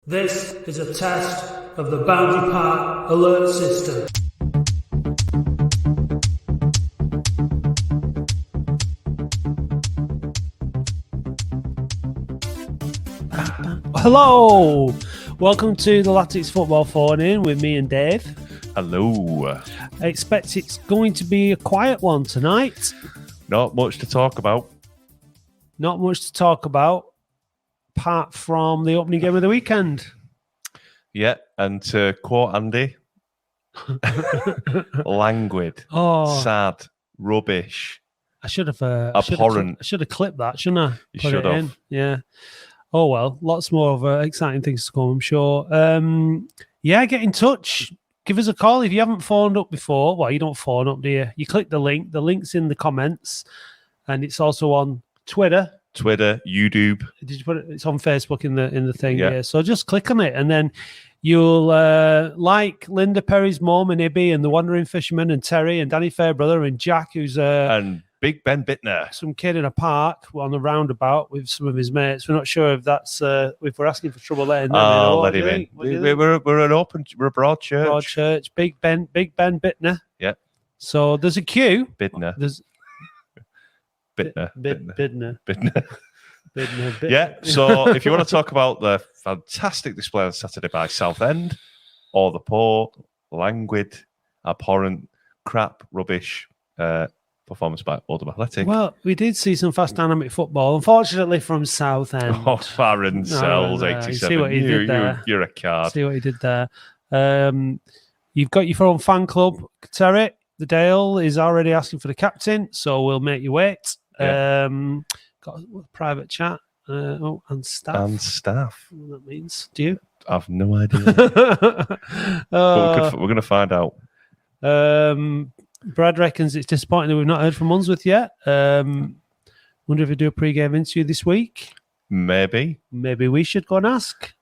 This is a test of the Boundary Park alert system. Hello! Welcome to the Latics Football Phone-In with me and Dave. Hello. I expect it's going to be a quiet one tonight. Not much to talk about. Not much to talk about, apart from the opening game of the weekend. Yeah, and to quote Andy, languid, sad, rubbish. I should have abhorrent. I should have clipped that, shouldn't I? You should have. Yeah. Oh well, lots more of exciting things to come, I'm sure. Yeah, get in touch. Give us a call if you haven't phoned up before. Well, you don't phone up, do you? You click the link. The link's in the comments, and it's also on Twitter, YouTube. Did you put it? It's on Facebook in the thing. Yeah. So just click on it, and then you'll like Linda Perry's mom and Ibby and the Wandering Fisherman and Terry and Danny Fairbrother and Jack, who's and Big Ben Bittner, some kid in a park on the roundabout with some of his mates. We're not sure if that's if we're asking for trouble letting them in. Oh, let him in. We're a broad church. Broad church. Big Ben Bittner. Yeah. So there's a queue. Bittner. There's Bittner. Bidner. Yeah. So if you want to talk about the fantastic display on Saturday by Southend, or the poor, languid, abhorrent, crap, rubbish performance by Oldham Athletic. Well, we did see some fast dynamic football, unfortunately from Southend. Oh, Farron Sells, 87. See what he did there. You're a card. See what he did there. You've got your own fan club, Terry. The Dale is already asking for the captain, so we'll make you wait. Yeah. Got a private chat. And staff. And staff. What that means. Do you? I've no idea. But we're going to find out. Brad reckons it's disappointing that we've not heard from Unsworth yet. Wonder if we do a pre-game interview this week. Maybe we should go and ask.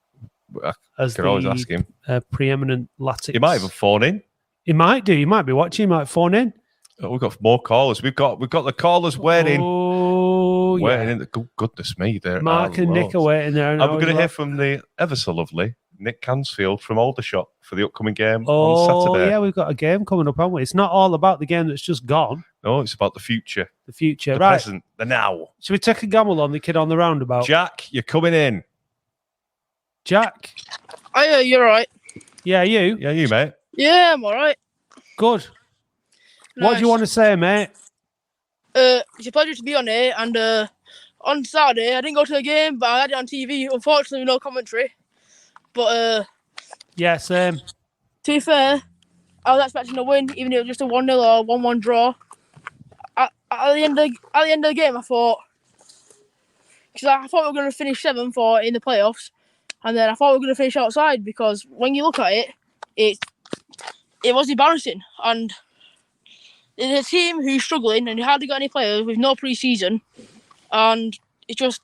I could always ask him. Preeminent Latics. He might even phone in. He might do. He might be watching. He might phone in. Oh, we've got more callers. We've got the callers waiting. Oh, waiting in. Goodness me, there. Mark and Nick are waiting there. And we're going to hear from the ever so lovely Nick Cansfield from Aldershot for the upcoming game on Saturday. Oh, yeah, we've got a game coming up, haven't we? It's not all about the game that's just gone. No, it's about the future. The future, the right. present, the now. Should we take a gamble on the kid on the roundabout? Jack, you're coming in. Jack? Oh, yeah, you're right. Yeah, you? Yeah, you, mate. Yeah, I'm all right. Good. Nice. What do you want to say, mate? It's a pleasure to be on here. And on Saturday, I didn't go to the game, but I had it on TV. Unfortunately, no commentary. But yeah, same. To be fair, I was expecting a win, even if it was just a 1-0 or 1-1 draw. At the end of the game, I thought, because I thought we were going to finish 7th or in the playoffs, and then I thought we were going to finish outside, because when you look at it, it was embarrassing. And it's a team who's struggling and who hardly got any players with no pre-season, and it's just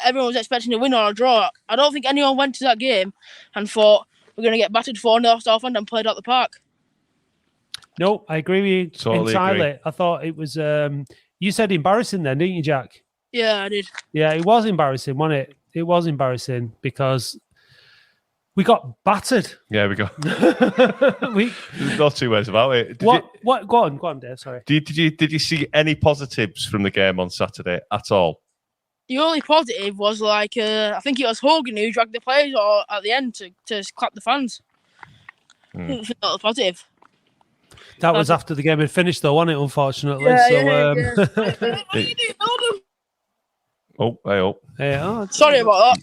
everyone was expecting a win or a draw. I don't think anyone went to that game and thought we're going to get battered 4-0 Southend and played out the park. No, I agree with you entirely. Agree. I thought it was. You said embarrassing then, didn't you, Jack? Yeah, I did. Yeah, it was embarrassing, wasn't it? It was embarrassing because we got battered. Yeah, we got. There's no two ways about it. What? Go on, Dave. Sorry. Did you see any positives from the game on Saturday at all? The only positive was I think it was Hogan who dragged the players at the end to clap the fans. Not the positive. That was after the game had finished, though, wasn't it? Unfortunately. Yeah. Hey, sorry about that.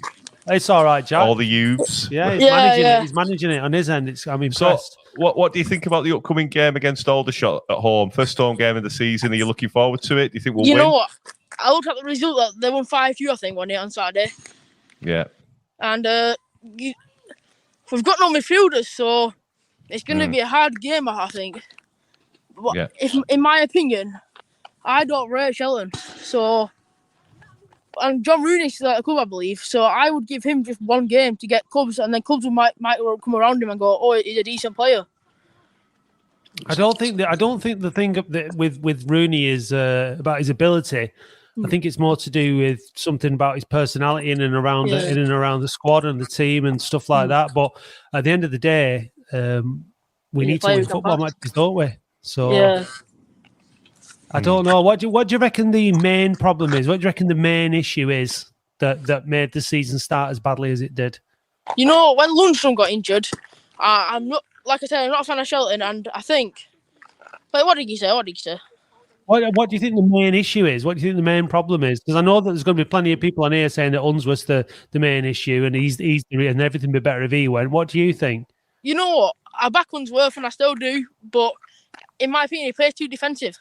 It's all right, Jack. All the youths. Yeah, managing it. He's managing it on his end. I'm impressed. So, what do you think about the upcoming game against Aldershot at home? First home game of the season. Are you looking forward to it? Do you think we'll win? You know what? I looked at the result. They won 5-2, I think, one day on Saturday. Yeah. And we've got no midfielders, so it's going to be a hard game, I think. But if, in my opinion, I don't rate Shelton. So, and John Rooney's at the club, I believe. So I would give him just one game to get clubs, and then clubs might come around him and go, "Oh, he's a decent player." I don't think the thing with Rooney is about his ability. I think it's more to do with something about his personality in and around the squad and the team and stuff like that. But at the end of the day, we need to win football matches, don't we? So I don't know. What do you reckon the main problem is? What do you reckon the main issue is that made the season start as badly as it did? You know, when Lundstrom got injured, I'm not, like I said, I'm not a fan of Shelton, and I think, like, what did you say? What do you think the main issue is? What do you think the main problem is? Because I know that there's going to be plenty of people on here saying that Unsworth's the main issue and and everything would be better if he went. What do you think? You know what? I back Unsworth and I still do, but in my opinion, he plays too defensive.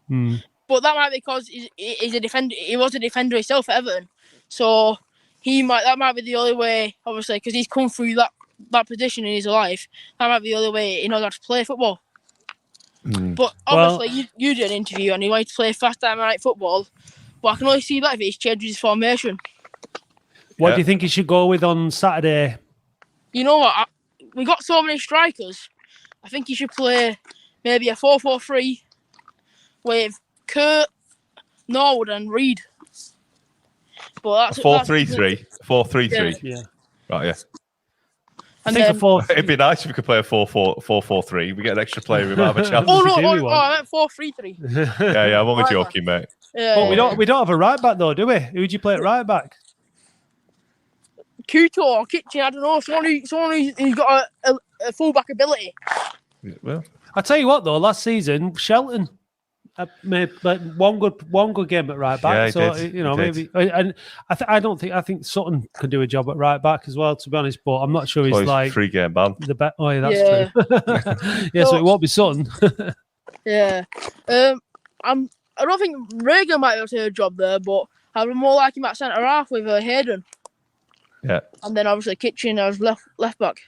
But that might be because he's a defender. He was a defender himself at Everton, so that might be the only way. Obviously, because he's come through that position in his life, that might be the only way he knows how to play football. But obviously, you did an interview and he wanted to play fast dynamic football. But I can only see that if he's changed his formation. What do you think he should go with on Saturday? You know what? We got so many strikers. I think he should play maybe a 4-4-3 with Kurt, Norwood, and Reed. But that's 4-3-3. 4-3-3. Yeah. Right. Yeah. I think it'd be nice if we could play a 4-4-3. We get an extra player, we might have a chance. I meant 4-3-3. Yeah, I'm only joking, mate. Yeah, we don't have a right back though, do we? Who'd you play at right back? Kuto or Kitchen, I don't know. Someone who's got a full-back ability. Yeah, well, I tell you what though, last season Shelton made like one good game at right back. Yeah, so maybe, and I think Sutton can do a job at right back as well. To be honest, but I'm not sure he's like 3-game ban. The bet. Oh, yeah, that's true. So it won't be Sutton. Yeah. I don't think Reagan might have taken a job there, but I would more like him at centre half with Hayden. Yeah. And then obviously Kitchen as left back.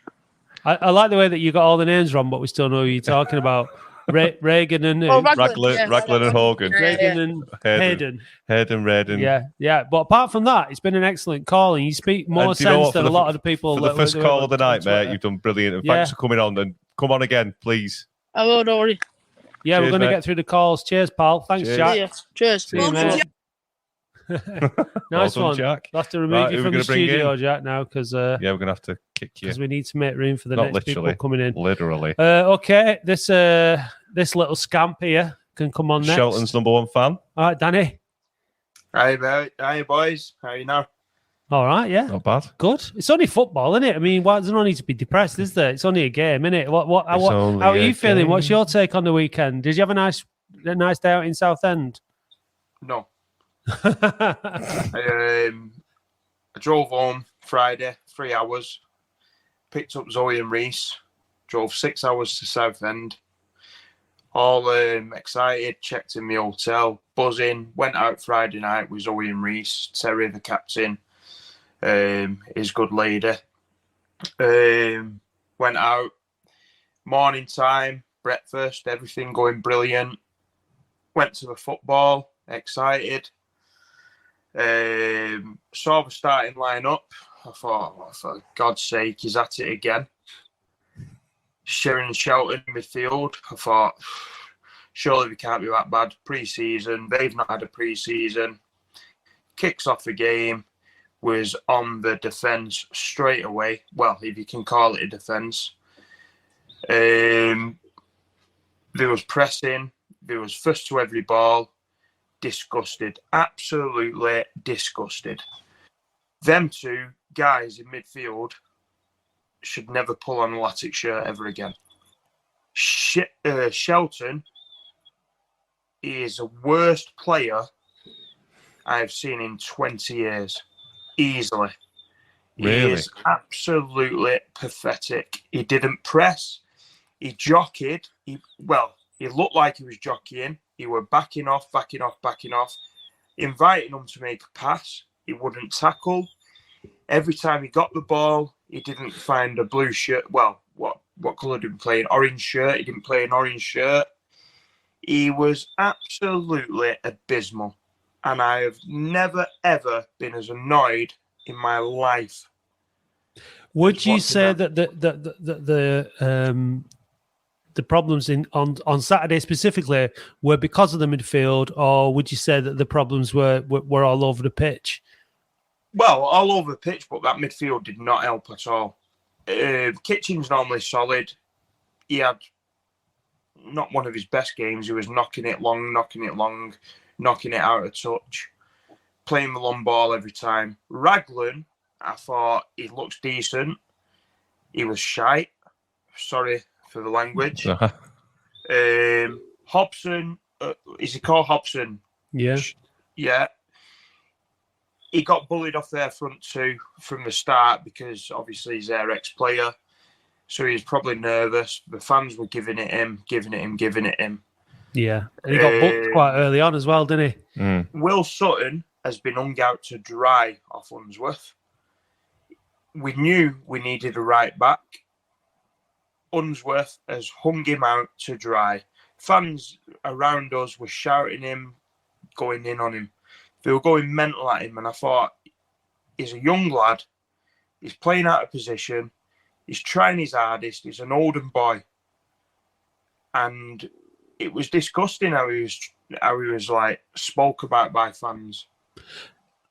I like the way that you got all the names wrong, but we still know who you're talking about. Reagan and Raglan and Hogan. Reagan and Hayden. Hayden. Yeah. But apart from that, it's been an excellent call, and you speak more sense than a lot of the people. For the first call of the night, mate, you've done brilliant. And thanks for coming on. And come on again, please. I will, don't worry. Yeah, we're going to get through the calls. Cheers, pal. Thanks, Jack. Cheers. See you, mate. Nice one, Jack. We'll have to remove you from the studio, Jack, now because we're going to have to kick you because we need to make room for the next people coming in. Literally. Okay, this little scamp here can come on next. Shelton's #1 fan. All right, Danny. Hi, boys. How are you now? All right, yeah. Not bad. Good. It's only football, isn't it? I mean, there's no need to be depressed, is there? It's only a game, isn't it? How are you feeling? What's your take on the weekend? Did you have a nice day out in Southend? No. I drove home Friday, 3 hours, picked up Zoe and Reese, drove 6 hours to Southend, all excited, checked in my hotel, buzzing, went out Friday night with Zoe and Reese, Terry the captain, his good lady, went out, morning time, breakfast, everything going brilliant, went to the football, excited. Saw the starting lineup. I thought, oh, for God's sake, he's at it again. Sheringham Shelton midfield. I thought, surely we can't be that bad. Pre-season, they've not had a pre-season. Kicks off the game, was on the defence straight away. Well, if you can call it a defence. There was pressing. There was first to every ball. Disgusted, absolutely disgusted. Them two guys in midfield should never pull on a Latic shirt ever again. Shelton is the worst player I've seen in 20 years, easily. Really? He is absolutely pathetic. He didn't press. He jockeyed. He looked like he was jockeying. He were backing off, inviting him to make a pass. He wouldn't tackle. Every time he got the ball, he didn't find a blue shirt. Well, what colour did he play? An orange shirt. He didn't play an orange shirt. He was absolutely abysmal. And I have never, ever been as annoyed in my life. Would you say that the problems on Saturday specifically were because of the midfield, or would you say that the problems were all over the pitch? Well, all over the pitch, but that midfield did not help at all. Kitchen's normally solid. He had not one of his best games. He was knocking it long, knocking it out of touch, playing the long ball every time. Raglan, I thought he looks decent. He was shite. Sorry for the language. Hobson, is he called Hobson? Yeah. Yeah. He got bullied off their front two from the start because obviously he's their ex-player. So he was probably nervous. The fans were giving it him. Yeah. And he got booked quite early on as well, didn't he? Mm. Will Sutton has been hung out to dry off Unsworth. We knew we needed a right back. Unsworth has hung him out to dry. Fans around us were shouting him, going in on him. They were going mental at him, and I thought, he's a young lad. He's playing out of position. He's trying his hardest. He's an Oldham boy. And it was disgusting how he was like spoke about by fans.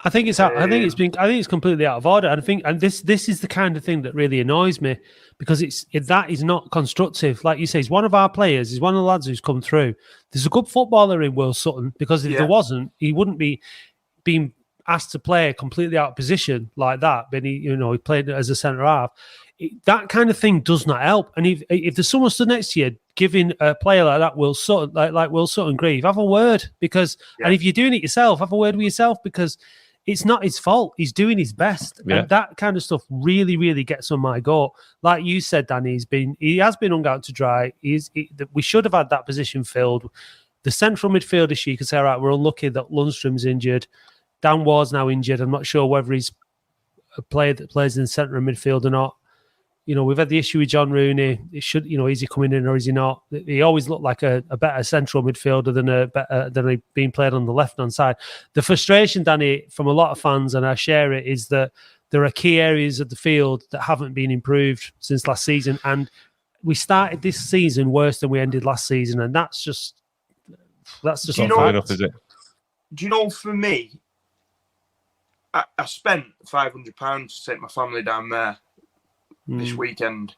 I think it's completely out of order. And this is the kind of thing that really annoys me, because that is not constructive. Like you say, he's one of our players. He's one of the lads who's come through. There's a good footballer in Will Sutton, because if there wasn't, he wouldn't be being asked to play completely out of position like that. But he played as a centre half. That kind of thing does not help. And if there's someone stood next to you giving a player like that, Will Sutton, like Will Sutton grief, have a word, because and if you're doing it yourself, have a word with yourself, because it's not his fault. He's doing his best. Yeah. And that kind of stuff really, really gets on my goat. Like you said, Danny, he has been hung out to dry. We should have had that position filled. The central midfield issue, you could say, all right, we're unlucky that Lundstrom's injured. Dan Ward's now injured. I'm not sure whether he's a player that plays in the centre of midfield or not. We've had the issue with John Rooney. It should, is he coming in or is he not? He always looked like a better central midfielder than being played on the left-hand side. The frustration, Danny, from a lot of fans, and I share it, is that there are key areas of the field that haven't been improved since last season. And we started this season worse than we ended last season. And that's just not fair enough, is it? Do you know, for me, I spent £500 to take my family down there this weekend.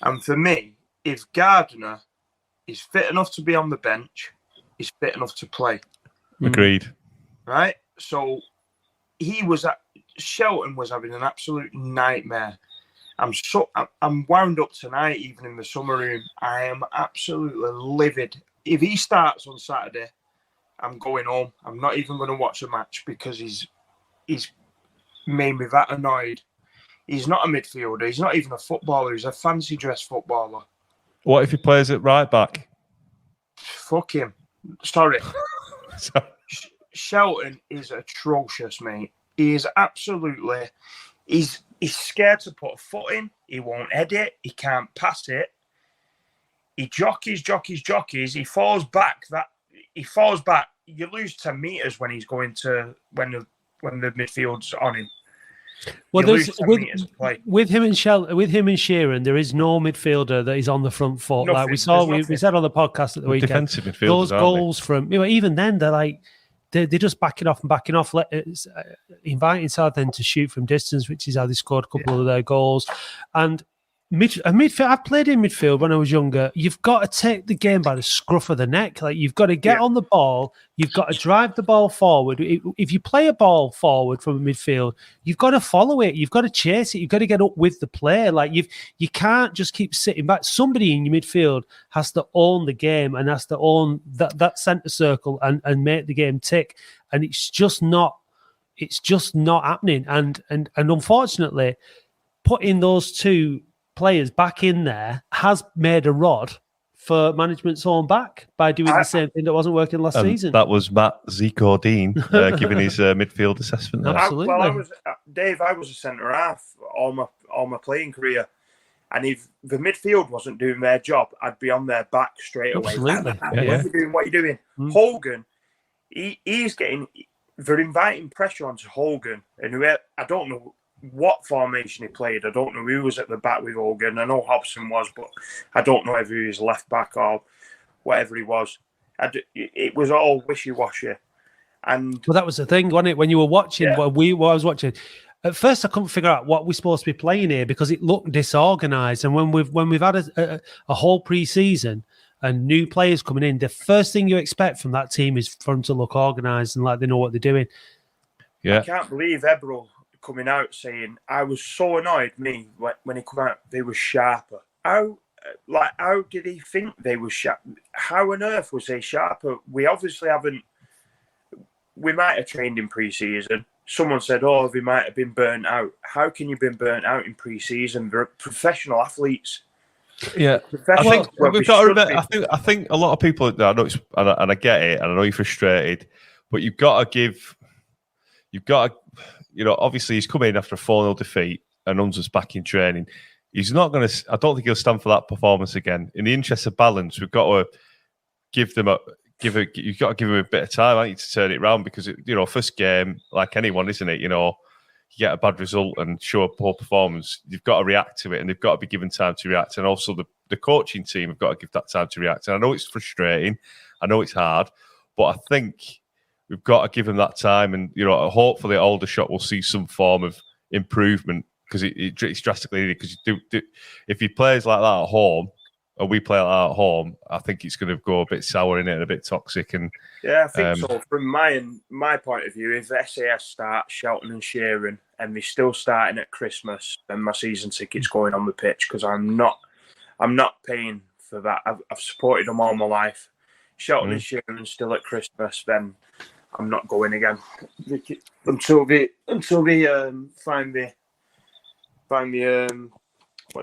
And for me, if Gardner is fit enough to be on the bench, he's fit enough to play. Agreed. Right? So Shelton was having an absolute nightmare. I'm wound up tonight, even in the summer room. I am absolutely livid. If he starts on Saturday, I'm going home. I'm not even going to watch the match, because he's made me that annoyed. He's not a midfielder. He's not even a footballer. He's a fancy dress footballer. What if he plays at right back? Fuck him. Sorry. Shelton is atrocious, mate. He is absolutely... He's scared to put a foot in. He won't head it. He can't pass it. He jockeys. He falls back. You lose 10 metres when he's going to... When the midfield's on him. Well, with him and Sheeran, there is no midfielder that is on the front foot. Nothing. Like we said on the podcast at the weekend, defensive midfielders, those goals from even then they're just backing off, inviting Southend to shoot from distance, which is how they scored a couple of their goals. And midfield, I played in midfield when I was younger. You've got to take the game by the scruff of the neck. Like, you've got to get on the ball. You've got to drive the ball forward. If you play a ball forward from midfield, you've got to follow it. You've got to chase it. You've got to get up with the player. Like, you can't just keep sitting back. Somebody in your midfield has to own the game and has to own that centre circle and make the game tick. And it's just not happening. And unfortunately, putting those two players back in there has made a rod for management's own back by doing the same thing that wasn't working last season. That was Matt Zico Dean giving his midfield assessment there. Absolutely. I was a centre half all my playing career, and if the midfield wasn't doing their job, I'd be on their back straight away. Absolutely. What are you doing? Hogan, he's getting... They're inviting pressure onto Hogan, and I don't know what formation he played. I don't know who was at the back with Hogan. I know Hobson was, but I don't know if he was left back or whatever he was. It was all wishy-washy. And well, that was the thing, wasn't it? When you were watching, Yeah. what I was watching, at first I couldn't figure out what we're supposed to be playing here because it looked disorganised. And when we've had a whole pre-season and new players coming in, the first thing you expect from that team is for them to look organised and like they know what they're doing. Yeah. I can't believe Ebro coming out saying, I was so annoyed, when he come out, they were sharper. How did he think they were sharp? How on earth was they sharper? We obviously haven't. We might have trained in pre-season. Someone said, they might have been burnt out. How can you been burnt out in pre-season? They're professional athletes. Yeah, I think we've got to remember. I think a lot of people. I know it's, and I get it, and I know you're frustrated, but you've got to. Obviously he's come in after a 4-0 defeat, and Unser's back in training. He's not going to. I don't think he'll stand for that performance again. In the interest of balance, we've got to give them you've got to give him a bit of time, haven't you, to turn it around, because first game, like anyone, isn't it? You get a bad result and show a poor performance, you've got to react to it, and they've got to be given time to react. And also the coaching team have got to give that time to react. And I know it's frustrating, I know it's hard, but I think we've got to give them that time. And hopefully Aldershot will see some form of improvement, because it's drastically needed. Because if he plays like that at home, or we play like that at home, I think it's going to go a bit sour in it and a bit toxic. And yeah, I think so. From my point of view, if SAS start Shelton and Sheeran and they're still starting at Christmas, then my season ticket's going on the pitch, because I'm not paying for that. I've supported them all my life. Shelton and Sheeran still at Christmas, then I'm not going again until they find the what do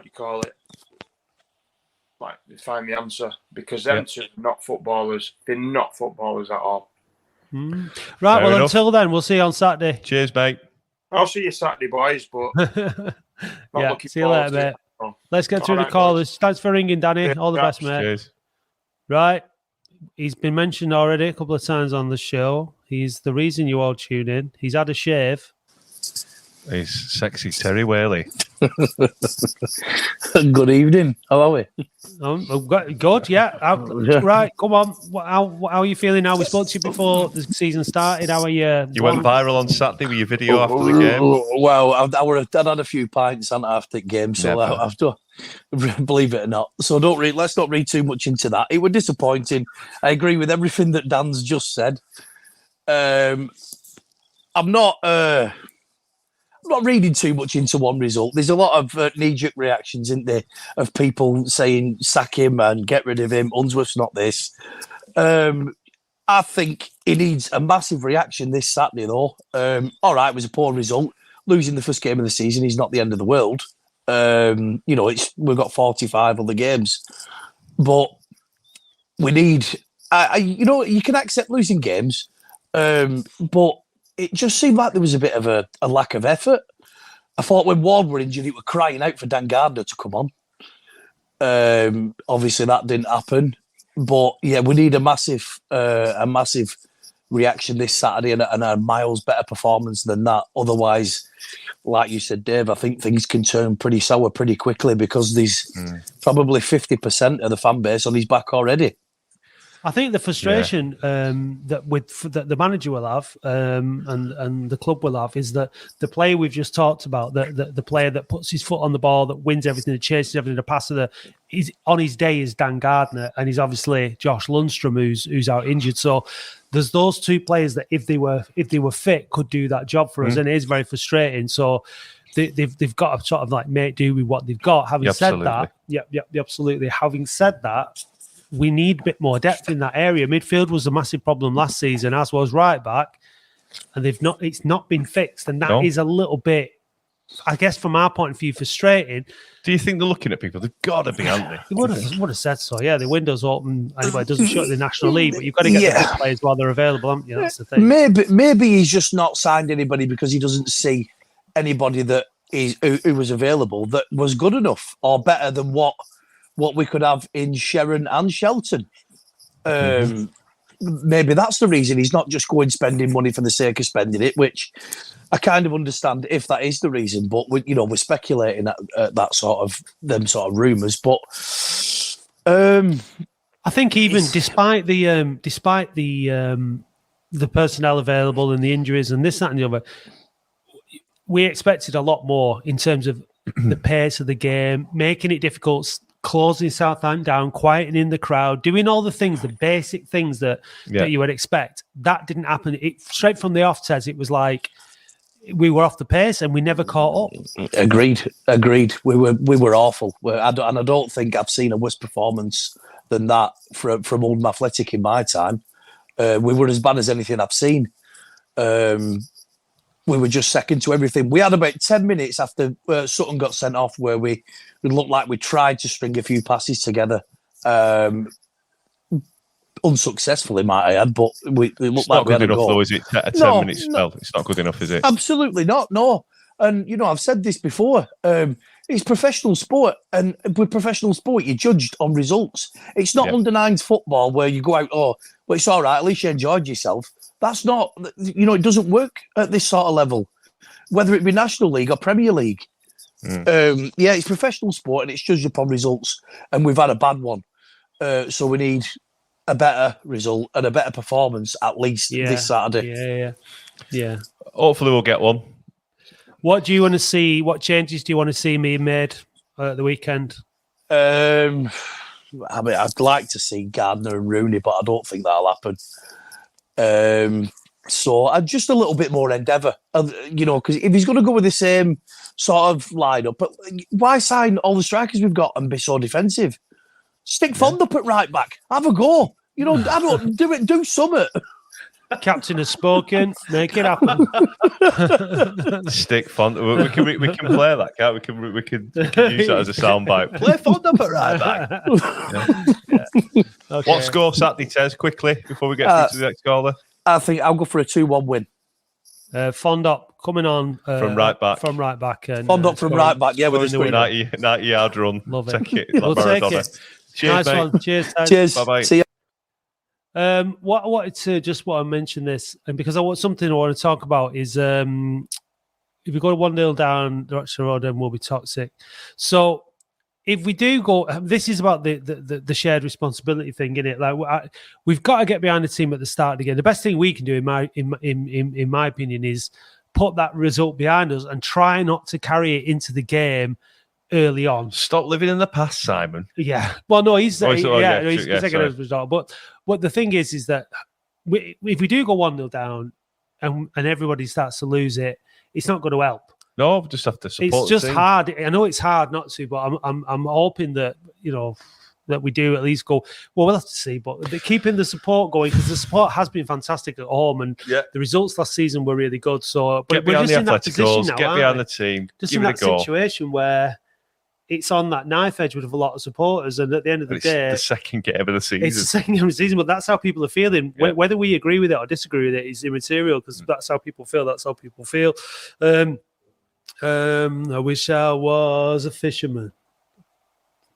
you call it? Like, they find the answer, because them two are not footballers. They're not footballers at all. Right, Fair enough. Until then, we'll see you on Saturday. Cheers, mate. I'll see you Saturday, boys, but see you later, mate. Let's get through the callers. Boys. Thanks for ringing, Danny. All the best, mate. Cheers. Right. He's been mentioned already a couple of times on the show. He's the reason you all tune in. He's had a shave. He's sexy Terry Whaley. Good evening. How are we? Good, yeah. Right, come on. How are you feeling now? We spoke to you before the season started. How are you? You went viral on Saturday with your video after the game. Well, I'd had a few pints after the game, so I have to believe it or not. So let's not read too much into that. It was disappointing. I agree with everything that Dan's just said. I'm not reading too much into one result. There's a lot of knee-jerk reactions, isn't there, of people saying sack him and get rid of him. Unsworth's not this. I think he needs a massive reaction this Saturday, though. All right, it was a poor result. Losing the first game of the season is not the end of the world. We've got 45 other games, but we need. You can accept losing games, but it just seemed like there was a bit of a lack of effort. I thought when Ward were injured, it were crying out for Dan Gardner to come on. Obviously, that didn't happen. But yeah, we need a massive reaction this Saturday and a miles better performance than that. Otherwise, like you said, Dave, I think things can turn pretty sour pretty quickly, because there's probably 50% of the fan base on his back already. I think the frustration that the manager will have and the club will have is that the player we've just talked about, the player that puts his foot on the ball, that wins everything, that chases everything, the passer, he's on his day is Dan Gardner, and he's obviously Josh Lundstrom who's out injured. So there's those two players that if they were fit could do that job for us, and it is very frustrating. So they've got to sort of like make do with what they've got. Having said that, absolutely. Having said that, we need a bit more depth in that area. Midfield was a massive problem last season, as was right back, and it's not been fixed, and that is a little bit, I guess, from our point of view, frustrating. Do you think they're looking at people? They've got to be, aren't they? They would have said so. Yeah, the window's open. Anyway, it doesn't shut the National League, but you've got to get the players while they're available, haven't you? That's the thing. Maybe he's just not signed anybody because he doesn't see anybody that who was available that was good enough or better than what we could have in Sharon and Shelton. maybe that's the reason he's not just going spending money for the sake of spending it, which I kind of understand if that is the reason. But we're speculating at that sort of rumours. But I think even despite the personnel available and the injuries and this, that, and the other, we expected a lot more in terms of the pace of the game, making it difficult, closing Southend down, quietening the crowd, doing all the things, the basic things that you would expect. That didn't happen. Straight from the offset, it was like we were off the pace and we never caught up. Agreed. We were awful. I don't think I've seen a worse performance than that from Oldham Athletic in my time. We were as bad as anything I've seen. We were just second to everything. We had about 10 minutes after Sutton got sent off where we looked like we tried to string a few passes together. Unsuccessfully, might I add, but it looked like we had a goal. Though, is it? A 10-minute spell. It's not good enough, is it? Absolutely not, no. And, I've said this before. It's professional sport, and with professional sport, you're judged on results. It's not under-9s football where you go out, well, it's all right, at least you enjoyed yourself. That's not, it doesn't work at this sort of level, whether it be National League or Premier League. It's professional sport and it's judged upon results, and we've had a bad one. So we need a better result and a better performance at least this Saturday. Yeah. Hopefully we'll get one. What do you want to see? What changes do you want to see me made at the weekend? I'd like to see Gardner and Rooney, but I don't think that'll happen. So just a little bit more endeavour, because if he's going to go with the same sort of lineup, but why sign all the strikers we've got and be so defensive? Stick Fond up at right back. Have a go. I don't do it. Do something. Captain has spoken. Make it happen. Stick Fond. We can play that, can't we? We can use that as a soundbite. Play Fond up at right back. Okay. What score Saturday, Tez, quickly before we get to the next caller? I think I'll go for a 2-1 win. Fond up coming on from right back. And, Fond up from right back. Yeah, with his 90-yard run. Love it. Take it. We'll take it. Cheers, nice mate. one. Cheers. Cheers. Bye-bye. See ya. What I wanted to just want to mention this, and because I want to talk about is if we go 1-0 down, the Rochester Road, then we'll be toxic. So if we do go, this is about the shared responsibility thing, isn't it? Like we've got to get behind the team at the start again. The best thing we can do, in my opinion, is put that result behind us and try not to carry it into the game early on. Stop living in the past, Simon. Yeah. Well, no, he's taking sorry. a result. But what the thing is that if we do go 1-0 down and everybody starts to lose it, it's not going to help. No, we just have to support. It's just hard. I know it's hard not to, but I'm hoping that that we do at least go. Well, we'll have to see, but keeping the support going, because the support has been fantastic at home, and the results last season were really good. So, but we're just in that position now. Get behind the team. Just in that situation where it's on that knife edge with a lot of supporters, and at the end of the day, it's the second game of the season. It's the second game of the season, but that's how people are feeling. Yeah. Whether we agree with it or disagree with it is immaterial, because that's how people feel. That's how people feel. I wish I was a fisherman.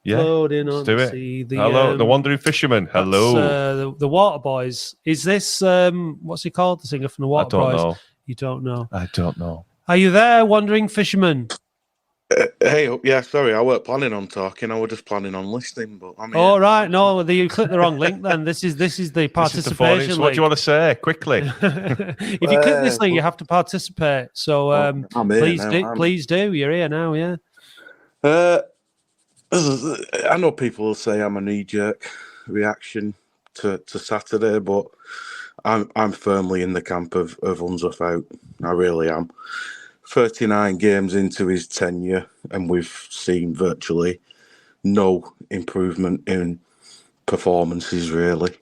Yeah, floating on the sea. Hello, the wandering fisherman. Hello, the Water Boys. Is this what's he called? The singer from the Water Boys. Know. You don't know. I don't know. Are you there, wandering fisherman? Hey, yeah, sorry, I weren't planning on talking. I was just planning on listening. But I'm here. Oh, right, no, you clicked the wrong link. Then this is the participation link. What do you want to say quickly? If you click this link, you have to participate. So please do. You're here now, yeah. I know people will say I'm a knee-jerk reaction to Saturday, but I'm firmly in the camp of Unsworth out. I really am. 39 games into his tenure, and we've seen virtually no improvement in performances, really.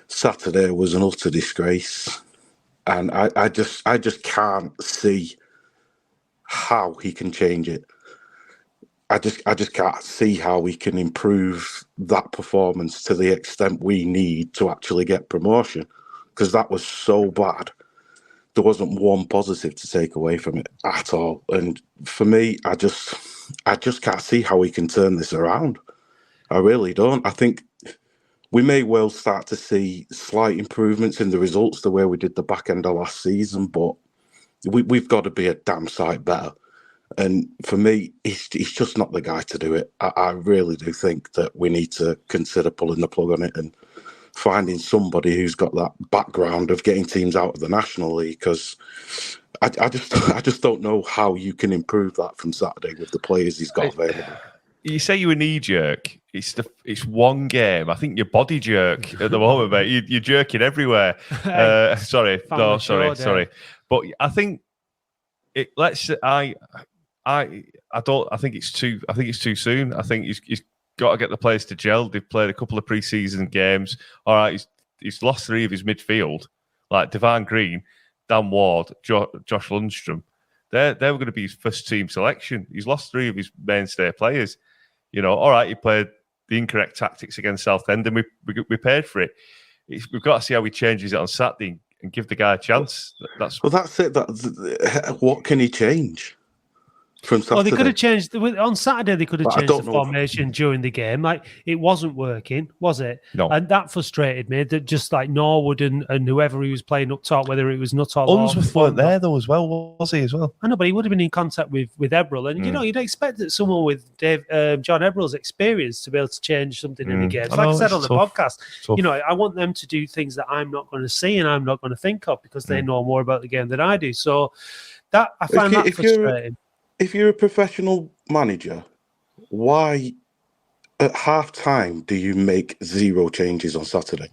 Saturday was an utter disgrace, and I just can't see how he can change it. I just can't see how we can improve that performance to the extent we need to actually get promotion, because that was so bad. There wasn't one positive to take away from it at all. And for me, I just can't see how we can turn this around. I really don't. I think we may well start to see slight improvements in the results the way we did the back end of last season, but we've got to be a damn sight better. And for me, he's just not the guy to do it. I really do think that we need to consider pulling the plug on it and finding somebody who's got that background of getting teams out of the National League, because I just don't know how you can improve that from Saturday with the players he's got available. You say you were knee jerk. It's one game. I think your body jerk at the moment, mate. You're jerking everywhere. Sorry. But I think it. I think it's too soon. I think he's got to get the players to gel. They've played a couple of pre-season games. All right, he's lost 3 of his midfield, like Devine Green, Dan Ward, Josh Lundstrom. They were going to be his first team selection. He's lost 3 of his mainstay players. All right, he played the incorrect tactics against Southend, and we paid for it. We've got to see how he changes it on Saturday and give the guy a chance. That's it. What can he change from Saturday? Well, they could have changed on Saturday. They could have changed the formation during the game. Like, it wasn't working, was it? No. And that frustrated me. That just like Norwood and whoever he was playing up top, whether it was Nuttall or Unsworth weren't there though as well, was he as well? I know, but he would have been in contact with Ebrel, and you'd expect that someone with John Ebrel's experience to be able to change something in the game. Like I said on the podcast, I want them to do things that I'm not going to see and I'm not going to think of because they know more about the game than I do. So that I find that frustrating. If you're a professional manager, why at half-time do you make 0 changes on Saturday?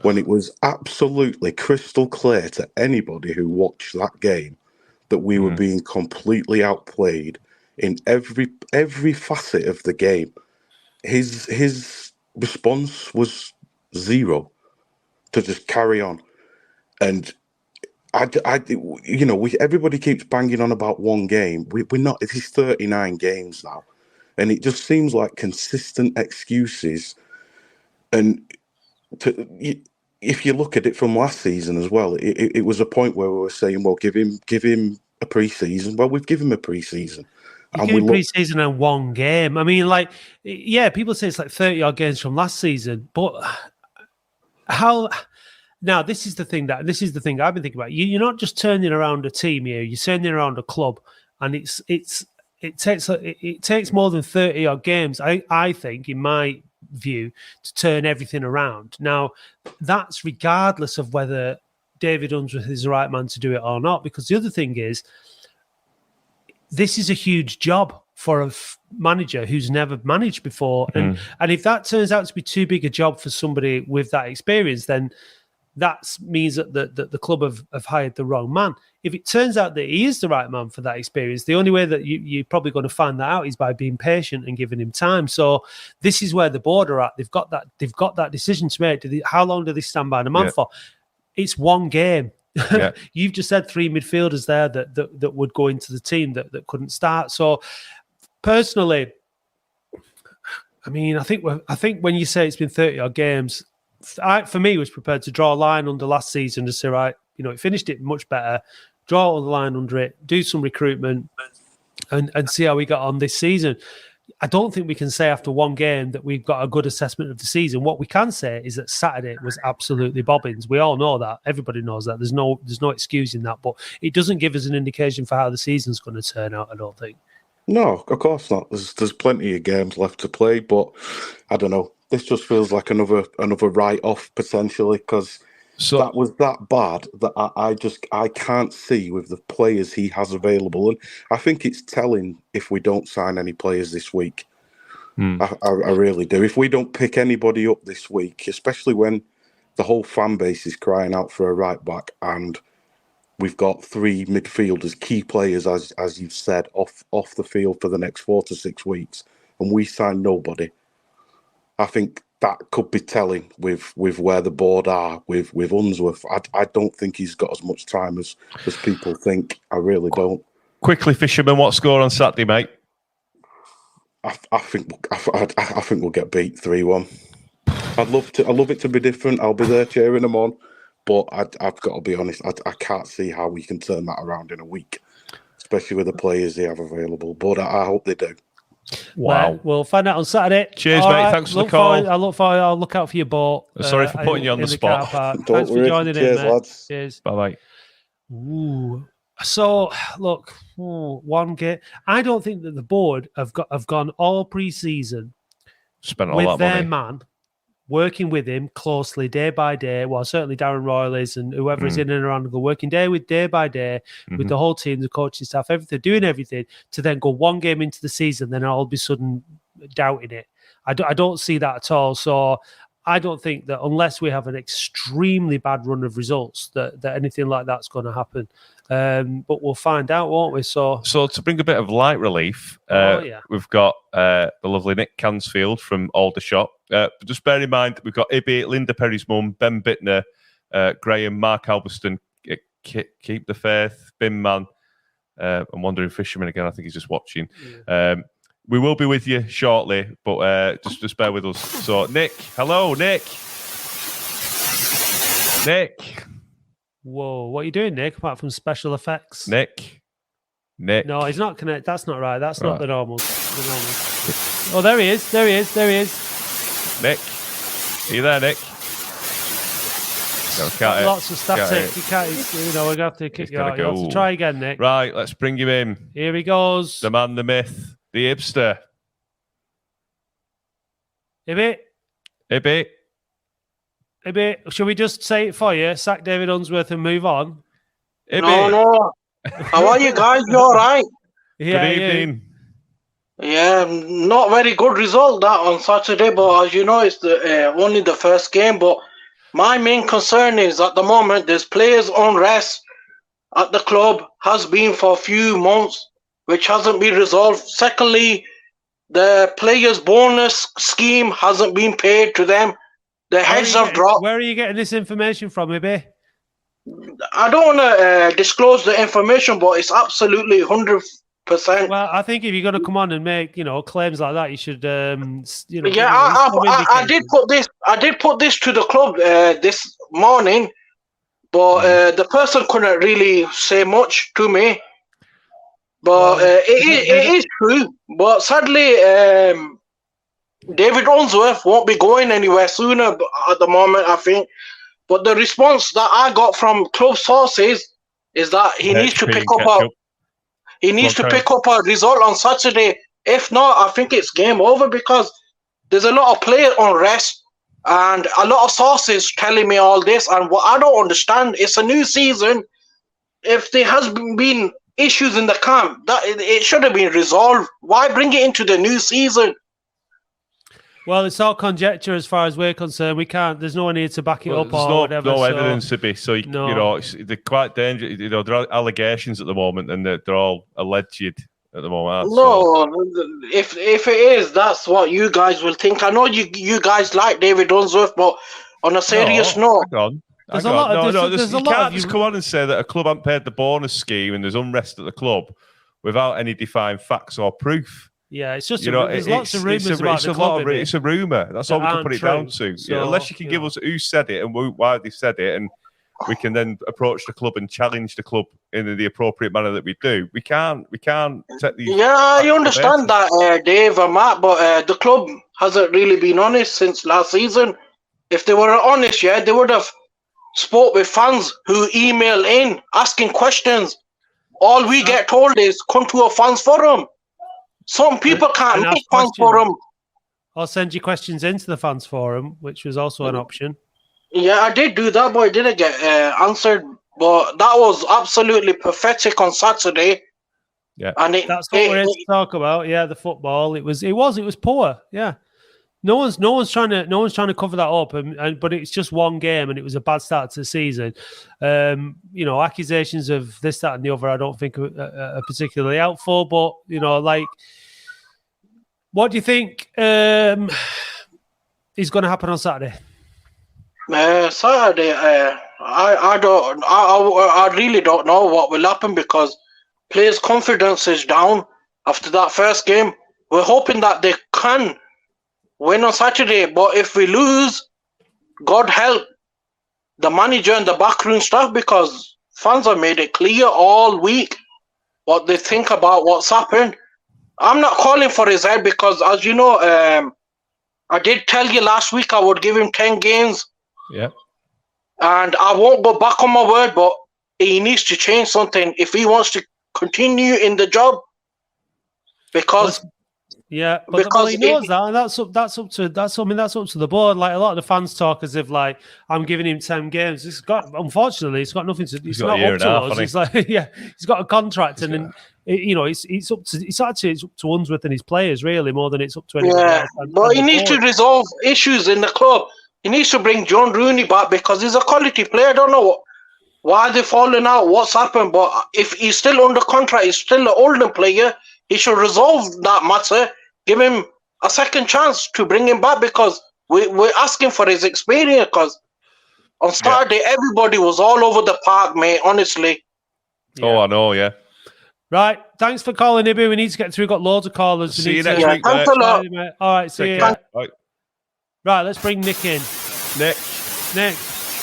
When it was absolutely crystal clear to anybody who watched that game that we were being completely outplayed in every facet of the game. His response was 0 to just carry on. And everybody keeps banging on about one game. We're not. It's 39 games now, and it just seems like consistent excuses. And if you look at it from last season as well, it was a point where we were saying, "Well, give him a pre-season." Well, we've given him a pre-season. Pre-season and one game. I mean, people say it's like 30 odd games from last season, but how? Now, this is the thing I've been thinking about. You're not just turning around a team here; you're turning around a club, and it takes more than 30 odd games. I think, in my view, to turn everything around. Now, that's regardless of whether David Unsworth is the right man to do it or not. Because the other thing is, this is a huge job for a manager who's never managed before, and if that turns out to be too big a job for somebody with that experience, then that means that the club have hired the wrong man. If it turns out that he is the right man for that experience, the only way that you're probably going to find that out is by being patient and giving him time. So this is where the board are at. They've got that decision to make. How long do they stand by the man for? It's one game. Yeah. You've just said 3 midfielders there that would go into the team that couldn't start. So personally, I mean, I think when you say it's been 30 odd games, for me, was prepared to draw a line under last season to say, right, it finished it much better, draw a line under it, do some recruitment and see how we got on this season. I don't think we can say after one game that we've got a good assessment of the season. What we can say is that Saturday was absolutely bobbins. We all know that. Everybody knows that. There's no excusing that, but it doesn't give us an indication for how the season's going to turn out, I don't think. No, of course not. There's plenty of games left to play, but I don't know. This just feels like another write-off potentially, because that was that bad that I can't see with the players he has available, and I think it's telling if we don't sign any players this week. I really do. If we don't pick anybody up this week, especially when the whole fan base is crying out for a right back, and we've got 3 midfielders, key players, as you've said, off the field for the next 4 to 6 weeks, and we sign nobody. I think that could be telling with where the board are with Unsworth. I don't think he's got as much time as people think. I really don't. Quickly, Fisherman, what score on Saturday, mate? I think we'll get beat 3-1. I'd love it to be different. I'll be there cheering them on, but I've got to be honest. I can't see how we can turn that around in a week, especially with the players they have available. But I hope they do. Wow. Well, we'll find out on Saturday. Cheers, All mate. right, Thanks for the call. I'll look out for your boat. Sorry for putting you on in the spot. car park. Don't Thanks worry. for joining Cheers, in, mate. lads. Cheers. Bye-bye. Ooh. So look, one game. I don't think that the board have gone all pre-season Spent all with that their money. man, working with him closely day by day. Well, certainly Darren Royal is, and whoever is in and around, go working day by day with the whole team, the coaching staff, everything, doing everything to then go one game into the season, then all of a sudden doubting it. I don't see that at all. So I don't think that unless we have an extremely bad run of results, that anything like that's going to happen. But we'll find out, won't we? So to bring a bit of light relief, we've got the lovely Nick Cansfield from Aldershot. Just bear in mind, we've got Ibby, Linda Perry's mum, Ben Bittner, Graham, Mark Alberston, Keep the Faith, Bin Man, and Wandering Fisherman again. I think he's just watching. Yeah. We will be with you shortly, but just bear with us. So, Nick, hello, Nick. Whoa, what are you doing, Nick? Apart from special effects, Nick. No, he's not connected. That's not right. That's not the normal. Oh, there he is. Nick, are you there, Nick? No, can't Lots of static. You can't. We're gonna have to kick you out. You have to try again, Nick. Right, let's bring him in. Here he goes. The man, the myth, the hipster. Ibby. Shall we just say it for you? Sack David Unsworth and move on. Ibby. No. How are you guys? You all right? Yeah, Good evening. Yeah, not very good result that on Saturday, but as you know, it's only the first game. But my main concern is at the moment there's players unrest at the club, has been for a few months, which hasn't been resolved. Secondly, the players' bonus scheme hasn't been paid to them. The heads have dropped. Where are you getting this information from, Ibby? I don't want to disclose the information, but it's absolutely 100%. Well, I think if you're going to come on and make claims like that, you should Yeah, I did put this. I did put this to the club this morning, but the person couldn't really say much to me. But it is true. But sadly, David Unsworth won't be going anywhere sooner at the moment, I think. But the response that I got from club sources is that he needs to pick up a result on Saturday. If not, I think it's game over because there's a lot of player unrest and a lot of sources telling me all this. And what I don't understand, it's a new season. If there has been issues in the camp, that it should have been resolved. Why bring it into the new season? Well, it's all conjecture as far as we're concerned. We can't. There's no one here to back it up or whatever. No evidence to be. So they're quite dangerous. There are allegations at the moment, and they're all alleged at the moment. No, if it is, that's what you guys will think. I know you guys like David Unsworth, but on a serious note, you can't just come on and say that a club hasn't paid the bonus scheme and there's unrest at the club without any defined facts or proof. Yeah, it's just there's lots of rumours about the club. It's a rumour. That's all we can put it down to. So, unless you can give us who said it and why they said it, and we can then approach the club and challenge the club in the appropriate manner that we do. We can't set these. Yeah, I understand that, Dave and Matt, but the club hasn't really been honest since last season. If they were honest, they would have spoke with fans who email in asking questions. All we get told is come to a fans forum. Some people can't make fans forum. I'll send you questions into the fans forum, which was also an option. Yeah, I did do that, but it didn't get answered. But that was absolutely pathetic on Saturday. Yeah, and that's what we're here to talk about. Yeah, the football. It was poor. Yeah, no one's trying to cover that up. But it's just one game, and it was a bad start to the season. Accusations of this, that, and the other, I don't think are particularly helpful. But what do you think is going to happen on Saturday? Saturday, I really don't know what will happen because players' confidence is down after that first game. We're hoping that they can win on Saturday, but if we lose, God help the manager and the backroom staff, because fans have made it clear all week what they think about what's happened. I'm not calling for his head because, as you know, I did tell you last week I would give him 10 games. Yeah. And I won't go back on my word, but he needs to change something if he wants to continue in the job. Because yeah, but he knows that, and that's up to the board. Like a lot of the fans talk as if like I'm giving him 10 games. Unfortunately, it's got nothing to. It's not up to us. It's like he's got a contract, and it's up to Unsworth and his players really more than it's up to anyone else. But he needs to resolve issues in the club. He needs to bring John Rooney back because he's a quality player. I don't know why they're falling out, what's happened, but if he's still under contract, he's still an Oldham player. He should resolve that matter. Give him a second chance to bring him back because we're asking for his experience. Because on Saturday, everybody was all over the park, mate. Honestly. Yeah. Oh, I know. Yeah. Right. Thanks for calling, Ibu. We need to get through. We've got loads of callers. See you next week. Thanks a lot. All right. See you. Right. Let's bring Nick in. Nick.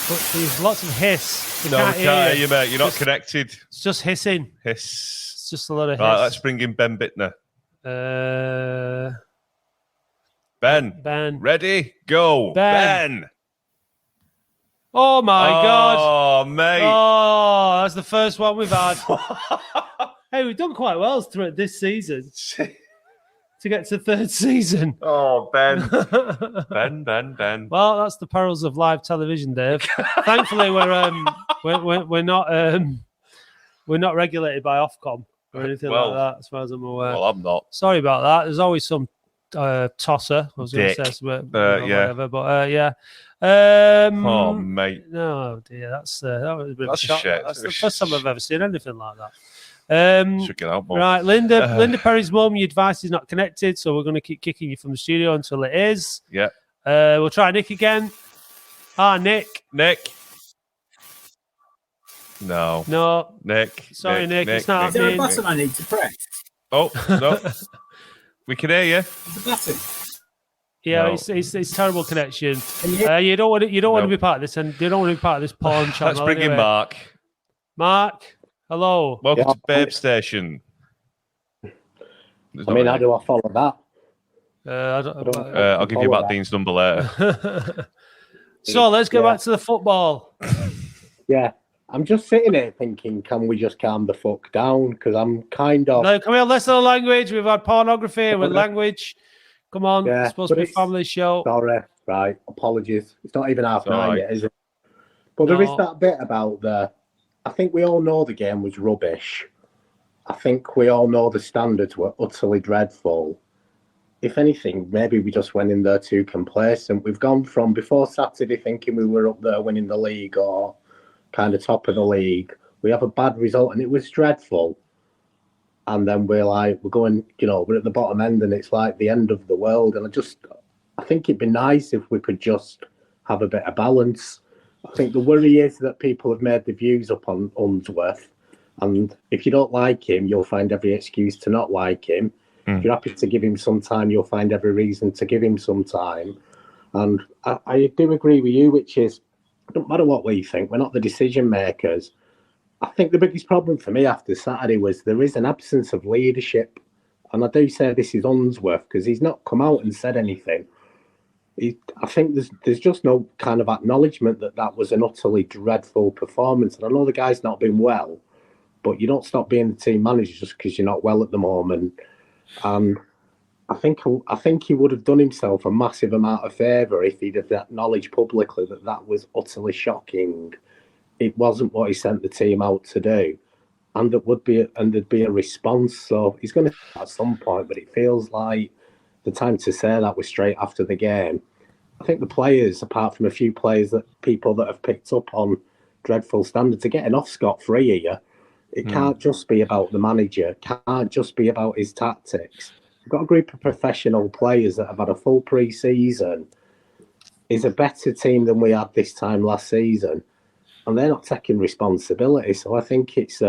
But there's lots of hiss. We can't hear you, mate. You're not connected. It's just hissing. Hiss. It's just a lot of hiss. Right, let's bring in Ben Bittner. Ben. Ready? Go. Ben. Oh, my God. Oh, mate. Oh, that's the first one we've had. Hey, we've done quite well through this season. To get to third season. Oh, Ben. Ben. Well, that's the perils of live television, Dave. Thankfully, we're not regulated by Ofcom or anything like that, as far as I'm aware. Well, I'm not. Sorry about that. There's always some tosser. I was going to say something, whatever, but yeah. Oh, mate. No, dear, that was a bit of a shock. Shit. That's the first time I've ever seen anything like that. Should get out more. Right, Linda Perry's mum, your device is not connected, so we're going to keep kicking you from the studio until it is. Yeah. We'll try Nick again. Nick. No. Nick. Sorry, Nick. It's not happening. Is there a button I need to press? Oh, no. We can hear you. The button. Yeah, no. It's terrible connection. You don't want to be part of this, and you don't want to be part of this porn channel. Let's bring in Mark. Mark, hello. Welcome to Babe Station. How do I follow that? I'll give you Matt Dean's number later. So let's go back to the football. Yeah, I'm just sitting here thinking, can we just calm the fuck down? Because I'm kind of... No, can we have less of the language? We've had pornography with language. Come on, it's supposed to be a family show. Sorry, right, apologies. It's not even 9:30 yet, is it? But there is that bit about I think we all know the game was rubbish. I think we all know the standards were utterly dreadful. If anything, maybe we just went in there too complacent. We've gone from before Saturday thinking we were up there winning the league or kind of top of the league. We have a bad result and it was dreadful. And then we're going, we're at the bottom end and it's like the end of the world. And I think it'd be nice if we could just have a bit of balance. I think the worry is that people have made the views up on Unsworth. And if you don't like him, you'll find every excuse to not like him. If you're happy to give him some time, you'll find every reason to give him some time. And I do agree with you, which is, it doesn't matter what we think, we're not the decision makers. I think the biggest problem for me after Saturday was there is an absence of leadership. And I do say this is Unsworth because he's not come out and said anything. I think there's just no kind of acknowledgement that was an utterly dreadful performance. And I know the guy's not been well, but you don't stop being the team manager just because you're not well at the moment. And I think he would have done himself a massive amount of favour if he'd have acknowledged publicly that was utterly shocking. It wasn't what he sent the team out to do, and there'd be a response. So he's going to at some point, but it feels like the time to say that was straight after the game. I think the players, apart from a few people that have picked up on dreadful standards, are getting off scot-free here. It can't just be about the manager. Can't just be about his tactics. We've got a group of professional players that have had a full pre-season. Is a better team than we had this time last season, and they're not taking responsibility. So I think it's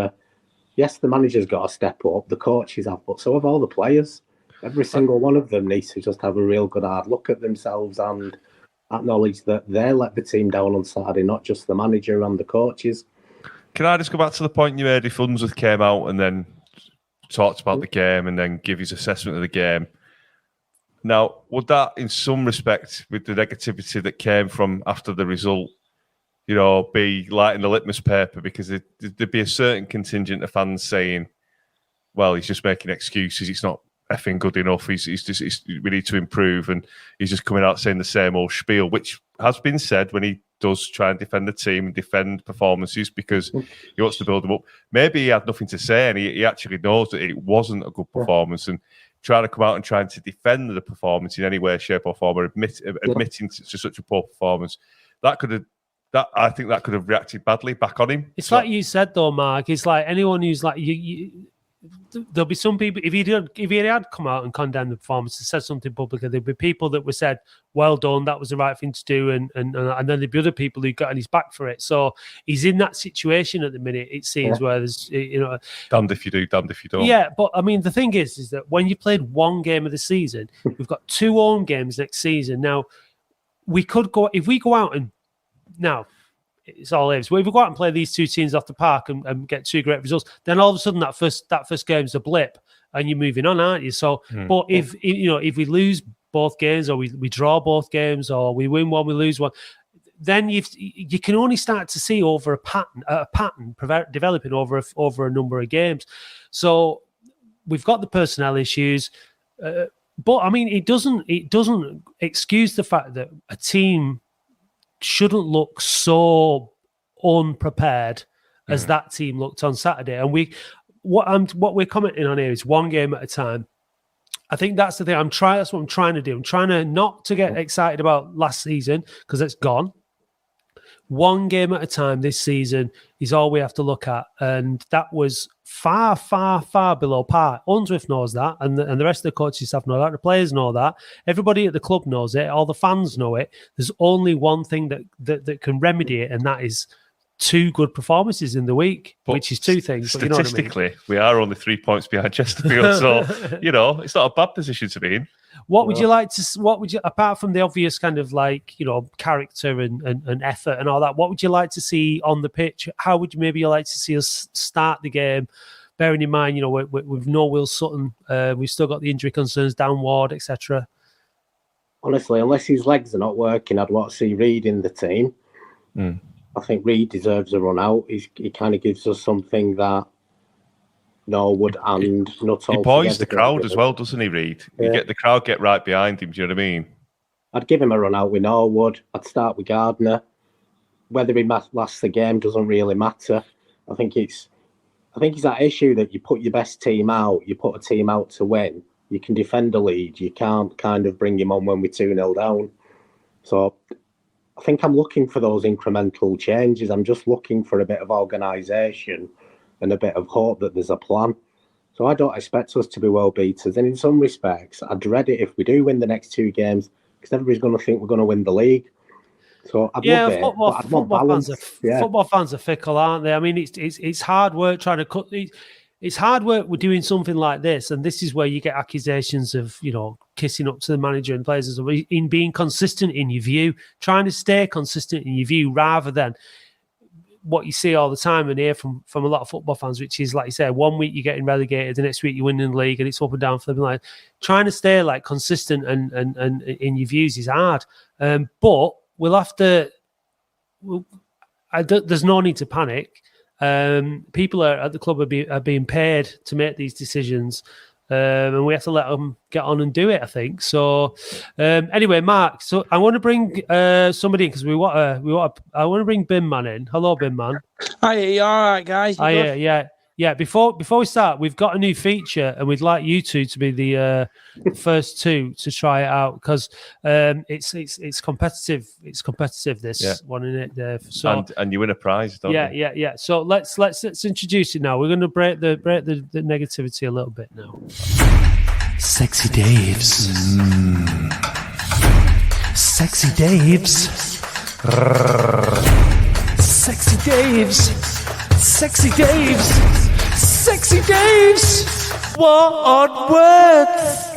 yes, the manager's got to step up. The coaches have, but so have all the players. Every single one of them needs to just have a real good hard look at themselves and acknowledge that they let the team down on Saturday, not just the manager and the coaches. Can I just go back to the point you made? If Unsworth came out and then talked about the game and then give his assessment of the game. Now, would that, in some respect, with the negativity that came from after the result, be lighting the litmus paper? Because there'd be a certain contingent of fans saying, well, he's just making excuses. It's not effing good enough. We need to improve. And he's just coming out saying the same old spiel, which has been said when he does try and defend the team and defend performances because he wants to build them up. Maybe he had nothing to say and he actually knows that it wasn't a good performance, and trying to come out and trying to defend the performance in any way, shape or form, or admitting to such a poor performance, I think that could have reacted badly back on him. It's like you said though, Mark, it's like anyone who's like there'll be some people, if he had come out and condemned the performance and said something publicly, there'd be people that were said, well done, that was the right thing to do, and then there'd be other people who got on his back for it. So he's in that situation at the minute, it seems, where there's, damned if you do, damned if you don't. Yeah, but I mean, the thing is that when you played one game of the season, we've got 2 home games next season. Now, we could go, if we go out and, now, it's all ifs. Well, if we go out and play these 2 teams off the park and get 2 great results, then all of a sudden that first game's a blip and you're moving on, aren't you? So, but if we lose both games, or we draw both games, or we win one, we lose one, then you can only start to see over a pattern developing over a number of games. So we've got the personnel issues, but I mean, it doesn't excuse the fact that a team shouldn't look so unprepared as that team looked on Saturday. And what we're commenting on here is one game at a time. I think that's the thing. That's what I'm trying to do. I'm trying to not to get excited about last season because it's gone. One game at a time this season is all we have to look at. And that was far, far, far below par. Unsworth knows that, and the rest of the coaching staff know that. The players know that. Everybody at the club knows it. All the fans know it. There's only one thing that can remedy it, and that is 2 good performances in the week, which is 2 things. Statistically, we are only 3 points behind Chesterfield, so it's not a bad position to be in. What would you, apart from the obvious kind of like, character and effort and all that, what would you like to see on the pitch? How would you maybe like to see us start the game? Bearing in mind, we've no Will Sutton, we've still got the injury concerns, Dan Ward, etc. Honestly, unless his legs are not working, I'd want to see Reid in the team. I think Reid deserves a run out. He kind of gives us something that Norwood and Nuttall. He poised the crowd as well, doesn't he, Reid? Yeah. You get the crowd get right behind him. Do you know what I mean? I'd give him a run out with Norwood. I'd start with Gardner. Whether he lasts the game doesn't really matter. I think it's that issue that you put your best team out. You put a team out to win. You can defend a lead. You can't kind of bring him on when we're 2-0 down. So I think I'm looking for those incremental changes. I'm just looking for a bit of organisation and a bit of hope that there's a plan. So I don't expect us to be world beaters. And in some respects, I'd dread it if we do win the next 2 games because everybody's going to think we're going to win the league. So I'd love it, but I'd want balance. Football fans are fickle, aren't they? I mean, it's hard work trying to cut. It's hard work with doing something like this, and this is where you get accusations of, kissing up to the manager and players in being consistent in your view, trying to stay consistent in your view rather than what you see all the time and hear from a lot of football fans, which is, like you say, 1 week you're getting relegated, the next week you're winning the league, and it's up and down for them. Like trying to stay like consistent and in your views is hard. But we'll have to. There's no need to panic. People at the club are being paid to make these decisions, and we have to let them get on and do it, I think. So anyway, Mark, so I want to bring somebody in because I want to bring Bin Man in. Hello, Bin Man. Hi, you all right, guys? Yeah. Before we start, we've got a new feature, and we'd like you two to be the first 2 to try it out because it's competitive. It's competitive. This one, isn't it, Dave? So and you win a prize, don't you? Yeah. So let's introduce it now. We're going to break the negativity a little bit now. Sexy Daves. Sexy Daves. Sexy Daves. Sexy Daves. Sexy Daves. What words?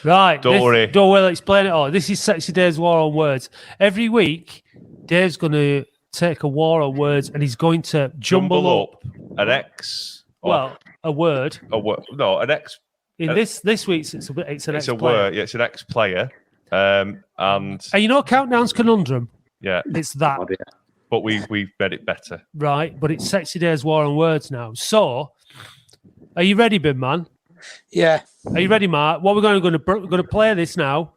Right. Don't worry. Don't worry. Explain it all. This is Sexy Dave's War on Words. Every week, Dave's going to take a war on words and he's going to jumble up an X. A word. No, an X. In this week's, it's an X a word. Yeah, it's an X player. And Countdown's conundrum. Yeah, it's that. But we made it better, right? But it's Sexy Dave's war on words now. So, are you ready, big man? Yeah. Are you ready, Mark? What we're going to play this now,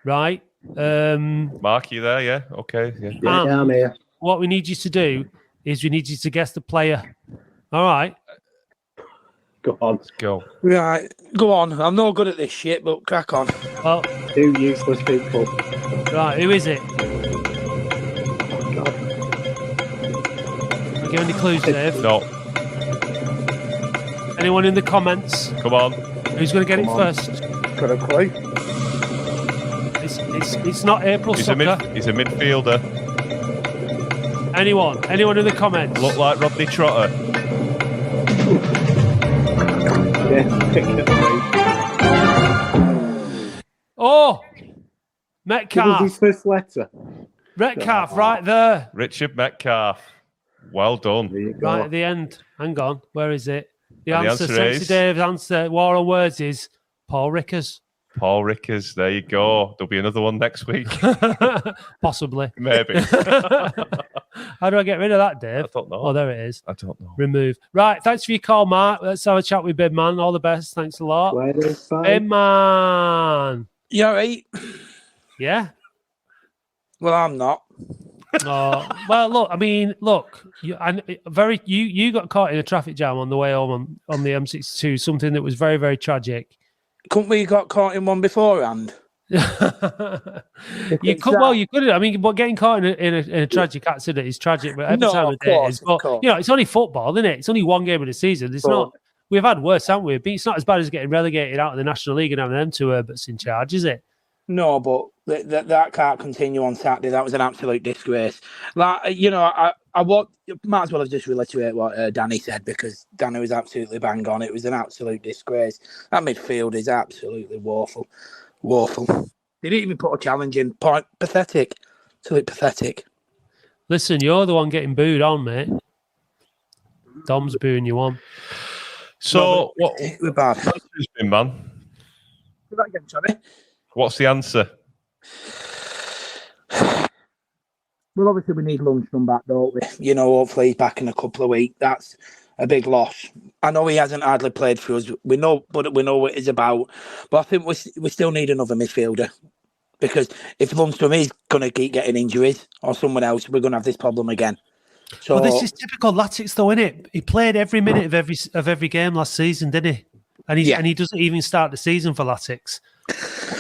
right? Mark, you there? Yeah. Okay. Yeah, I'm here. What we need you to do is we need you to guess the player. All right. Go on. Let's go. Right. Go on. I'm not good at this shit, but crack on. Well, 2 useless people. Right. Who is it? Give any clues, Dave? No. Anyone in the comments? Come on. Who's going to get it first? Got a clue? It's not April Sucker. He's a midfielder. Anyone in the comments? Look like Rodney Trotter. Oh, Metcalf. What was his first letter? Metcalf, right there. Richard Metcalf. Well done. Right at the end. Hang on. Where is it? The And answer, the answer Sexy is- Dave's answer, war on words is Paul Rickers. Paul Rickers. There you go. There'll be another one next week. Possibly. Maybe. How do I get rid of that, Dave? I don't know. Oh, there it is. I don't know. Remove. Right. Thanks for your call, Mark. Let's have a chat with Big Man. All the best. Thanks a lot. Big Man. You all right? Yeah. Well, I'm not. Oh, well, look. You got caught in a traffic jam on the way home on the M62. Something that was very, very tragic. Couldn't we got caught in one beforehand? You could have. I mean, but getting caught in a tragic accident is tragic. But every time of day it is. But it's only football, isn't it? It's only one game of the season. It's not. We've had worse, haven't we? But it's not as bad as getting relegated out of the National League and having them two Herberts in charge, is it? No, but that can't continue on Saturday. That was an absolute disgrace. Like, I might as well have just reiterated what Danny said, because Danny was absolutely bang on. It was an absolute disgrace. That midfield is absolutely woeful. They didn't even put a challenge in. Pathetic. Absolutely pathetic. Listen, you're the one getting booed on, mate. Dom's booing you on. So, we're bad. Big Man. Say that again, sorry. What's the answer? Well, obviously we need Lundstrom back, don't we? Hopefully he's back in a couple of weeks. That's a big loss. I know he hasn't hardly played for us. We know what it's about. But I think we still need another midfielder, because if Lundstrom is going to keep getting injuries or someone else, we're going to have this problem again. So well, this is typical Latics, though, isn't it? He played every minute of every game last season, didn't he? And he doesn't even start the season for Latics.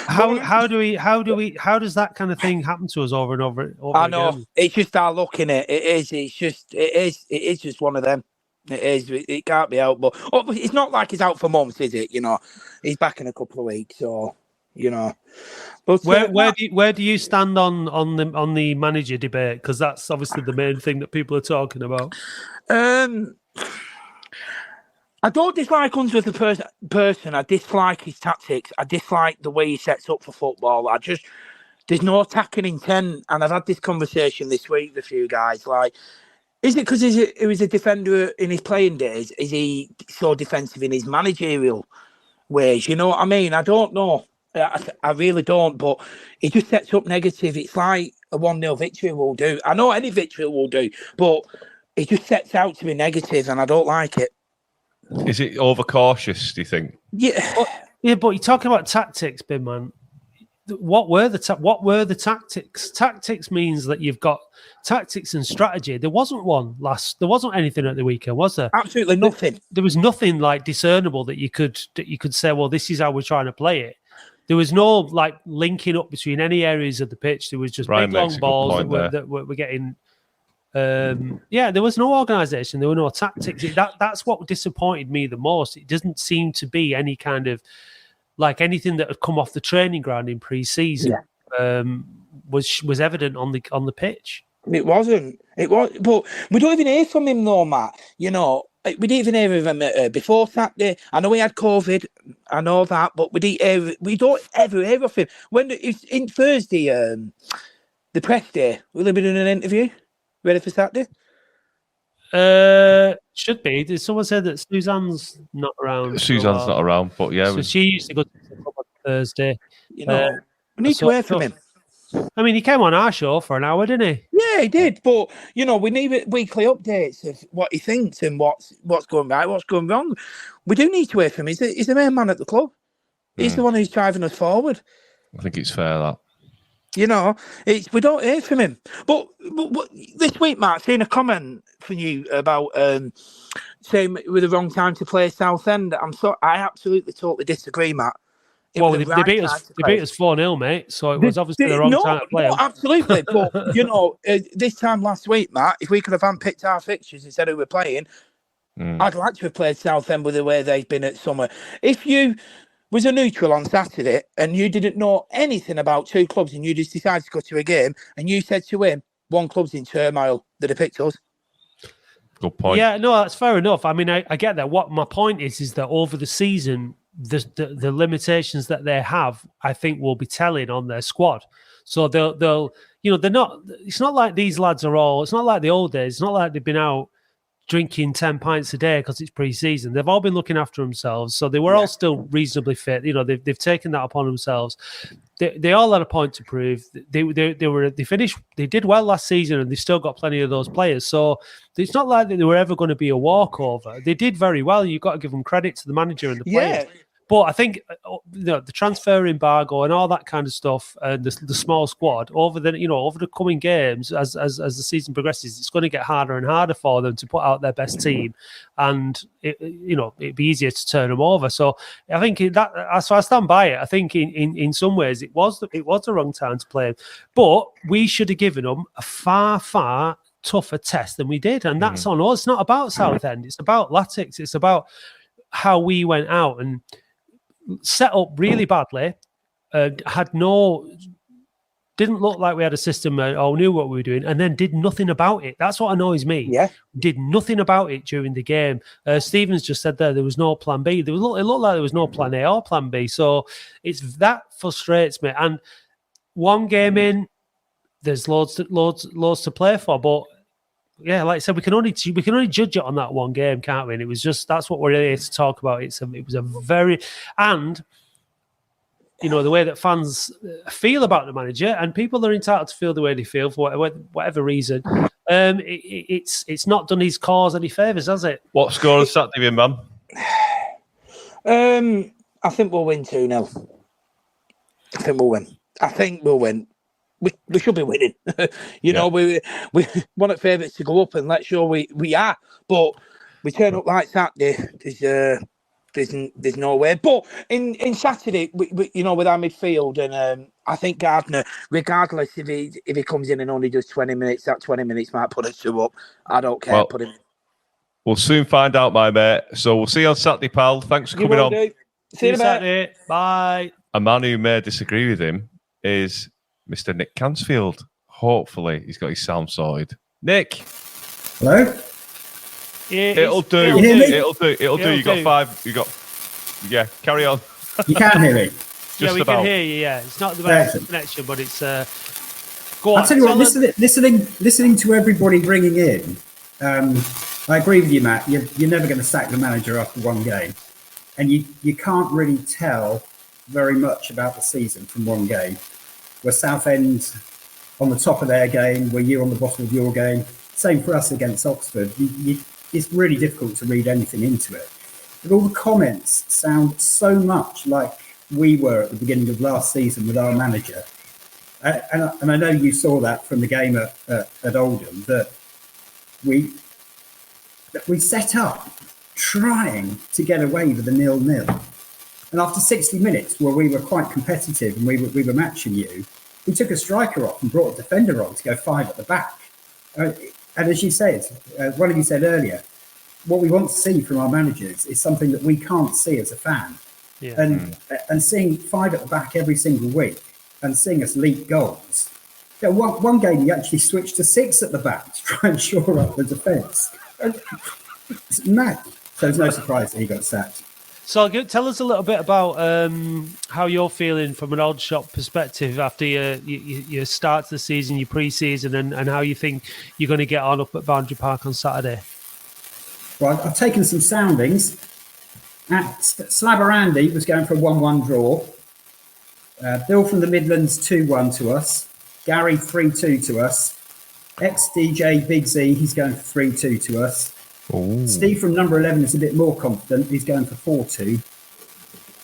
How does that kind of thing happen to us over and over? I know again? it's just our luck in it. It is just one of them. It is. It can't be out. But it's not like he's out for months, is it? He's back in a couple of weeks, so But where do you stand on the manager debate? Because that's obviously the main thing that people are talking about. I don't dislike Unsworth as a person. I dislike his tactics. I dislike the way he sets up for football. There's no attacking intent. And I've had this conversation this week with a few guys. Like, is it because he was a defender in his playing days? Is he so defensive in his managerial ways? You know what I mean? I don't know. I really don't. But he just sets up negative. It's like a 1-0 victory will do. I know any victory will do. But it just sets out to be negative, and I don't like it. Is it overcautious, do you think? Yeah. But you're talking about tactics, big man. What were the tactics? Tactics means that you've got tactics and strategy. There wasn't one there wasn't anything at the weekend, was there? Absolutely nothing. There was nothing like discernible that you could say, well, this is how we're trying to play it. There was no like linking up between any areas of the pitch. There was just big long balls that were getting. There was no organisation. There were no tactics. That's what disappointed me the most. It doesn't seem to be any kind of like anything that had come off the training ground in pre-season. Was evident on the pitch. It wasn't. It was, but we don't even hear from him, though, Matt. We didn't even hear from him before Saturday. I know he had COVID. I know that, but we don't ever hear of him. When it's in Thursday, the press day, will he be doing an interview? Ready for Saturday? Should be. Did someone said that Suzanne's not around? Suzanne's not around, but yeah. So she used to go to the club on Thursday. We need to hear from him. I mean, he came on our show for an hour, didn't he? Yeah, he did. But we need weekly updates of what he thinks and what's going right, what's going wrong. We do need to hear from him. He's the main man at the club. He's the one who's driving us forward. I think it's fair that. We don't hear from him. But this week, Matt, seeing a comment from you about saying it was the wrong time to play Southend. I absolutely totally disagree, Matt. Well, they beat us 4-0, mate. So it was obviously the wrong time to play. No, absolutely. But this time last week, Matt, if we could have handpicked our fixtures instead of who we're playing, I'd like to have played Southend with the way they've been at summer. If you was a neutral on Saturday and you didn't know anything about two clubs and you just decided to go to a game and you said to him, one club's in turmoil, they'd have picked us. Good point. Yeah, no, that's fair enough. I mean, I get that. What my point is that over the season, the limitations that they have, I think, will be telling on their squad. So they're not. It's not like these lads are all. It's not like the old days. It's not like they've been out drinking 10 pints a day because it's pre-season. They've all been looking after themselves, so they were all still reasonably fit. They've taken that upon themselves. They all had a point to prove. They finished. They did well last season, and they've still got plenty of those players. So it's not like that they were ever going to be a walkover. They did very well. You've got to give them credit to the manager and the players. Yeah. But I think the transfer embargo and all that kind of stuff, and the small squad over the coming games as the season progresses, it's going to get harder and harder for them to put out their best team, and it'd be easier to turn them over. So I think I stand by it. I think in some ways it was the wrong time to play, but we should have given them a far tougher test than we did, and that's on us. It's not about Southend. It's about Latics. It's about how we went out and set up really badly, didn't look like we had a system or knew what we were doing, and then did nothing about it. That's what annoys me. Yeah, did nothing about it during the game. Stevens just said there was no plan B. It looked like there was no plan A or plan B. So that frustrates me. And one game in, there's loads to play for, but. Yeah, like I said, we can only judge it on that one game, can't we? And it was just that's what we're here to talk about. It was a very the way that fans feel about the manager, and people are entitled to feel the way they feel for whatever reason. It's not done his cause any favours, has it? What score has Saturday been, man? I think we'll win 2-0. I think we'll win. We should be winning. We want the favourites to go up, and let's show we are. But we turn up like Saturday. There's no way. But in Saturday, we with our midfield, and I think Gardner, regardless if he comes in and only does 20 minutes, that 20 minutes might put us 2 up. I don't care. Put him in. We'll soon find out, my mate. So we'll see you on Saturday, pal. Thanks for coming on. See you Saturday. Bye. A man who may disagree with him is Mr. Nick Cansfield. Hopefully, he's got his sound sorted. Nick. Hello. It'll do. It'll do. You got 5. Yeah. Carry on. You can hear me. We can hear you. Yeah, it's not the best connection, but it's. Go on. I'll tell you what. Listening to everybody ringing in. I agree with you, Matt. You're never going to sack the manager after one game, and you can't really tell very much about the season from one game. Where Southend on the top of their game, where you're on the bottom of your game. Same for us against Oxford. It's really difficult to read anything into it. But all the comments sound so much like we were at the beginning of last season with our manager. And I know you saw that from the game at Oldham, that we set up trying to get away with a 0-0. And after 60 minutes, where we were quite competitive and we were matching you, we took a striker off and brought a defender on to go 5 at the back. And as you said, one of you said earlier, what we want to see from our managers is something that we can't see as a fan. Yeah. And seeing 5 at the back every single week and seeing us leak goals. One game he actually switched to 6 at the back to try and shore up the defence. It's mad. So it's no surprise that he got sacked. So tell us a little bit about how you're feeling from an odd shot perspective after your start to the season, your pre-season, and how you think you're going to get on up at Boundary Park on Saturday. Well, I've taken some soundings. Slabber Andy was going for a 1-1 draw. Bill from the Midlands 2-1 to us. Gary 3-2 to us. Ex-DJ Big Z, he's going for 3-2 to us. Ooh. Steve from number 11 is a bit more confident. He's going for 4-2.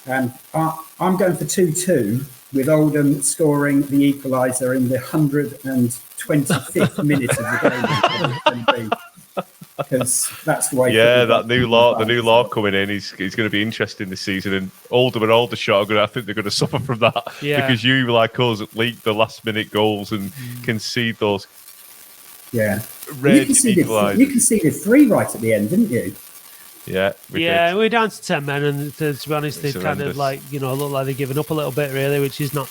And I'm going for 2-2 with Oldham scoring the equaliser in the 125th minute of the game. Because that's the way. Yeah, the new law coming in. He's going to be interesting this season. And Oldham and Aldershot I think they're going to suffer from that because you, like us, leak the last-minute goals and concede those. Yeah, you can see the 3 right at the end, didn't you? Yeah, we're down to 10 men, and to be honest, they've kind of look like they're giving up a little bit, really, which is not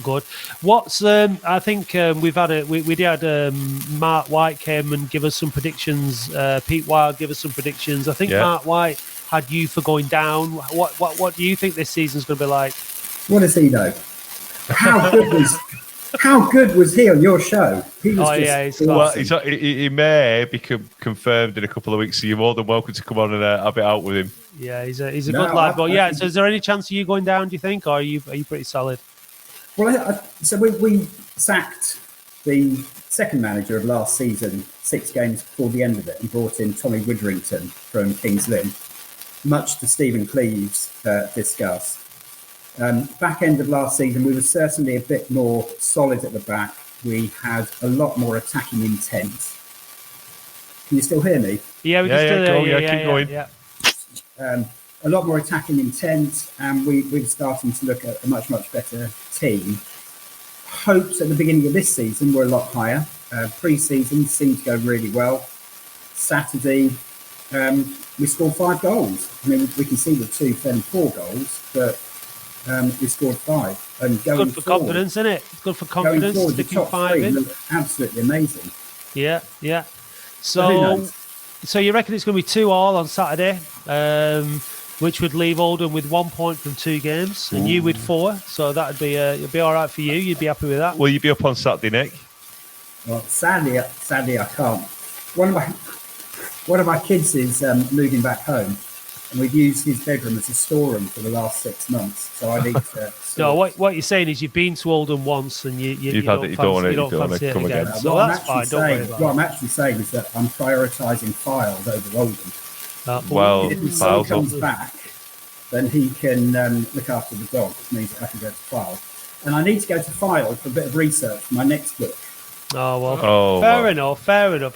good. What's I think we had Mark White came and give us some predictions. Pete Wild give us some predictions. I think Mark White had you for going down. What do you think this season's going to be like? What does he know? How good was he on your show? He may be confirmed in a couple of weeks, so you're more than welcome to come on and have it out with him. Yeah, he's a good lad. But so is there any chance of you going down, do you think, or are you pretty solid? Well, so we sacked the second manager of last season 6 games before the end of it and brought in Tommy Witherington from Kings Lynn, much to Stephen Cleave's disgust. Back end of last season, we were certainly a bit more solid at the back. We had a lot more attacking intent. Can you still hear me? Yeah, we can still hear you. Keep going. Yeah. A lot more attacking intent, and we're starting to look at a much, much better team. Hopes at the beginning of this season were a lot higher. Pre-season seemed to go really well. Saturday, we scored 5 goals. I mean, we can see the 2 fairly poor goals, but we scored 5. And going good for forward, confidence, isn't it? It's good for confidence. Going forward, the sticking top 5 3 in. look absolutely amazing. Yeah. So you reckon it's going to be 2-2 on Saturday, which would leave Oldham with 1 point from 2 games, and you with 4. So that'd be it'd be all right for you. You'd be happy with that. Will you be up on Saturday, Nick? Well, sadly, I can't. One of my kids is moving back home, and we've used his bedroom as a storeroom for the last 6 months. So I need to. No, what you're saying is you've been to Oldham once, and you don't fancy it again. So that's fine. Don't worry about it. What I'm actually saying is that I'm prioritising Files over Oldham. Well, if his son comes back, then he can look after the dog, which means I can go to File. And I need to go to File for a bit of research for my next book. Oh, well, fair enough.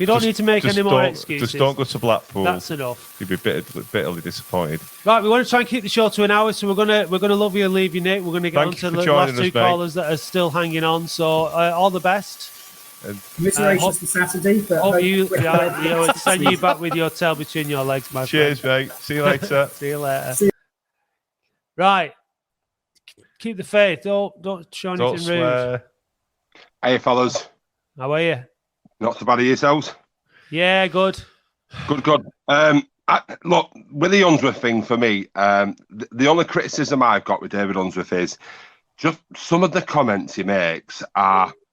You don't need to make any more excuses. Just don't go to Blackpool. That's enough. You'll be bitterly disappointed. Right, we want to try and keep the show to an hour, so we're gonna love you and leave you, Nick. We're going to get on to the last 2 callers that are still hanging on. So all the best. Commiserations for Saturday. Hope you send you back with your tail between your legs, my friend. Cheers, mate. See you later. See you later. Right. Keep the faith. Don't show anything rude. Hey, fellas. How are you? Not so bad of yourselves? Yeah, good. Good. Look, with the Unsworth thing for me, the only criticism I've got with David Unsworth is just some of the comments he makes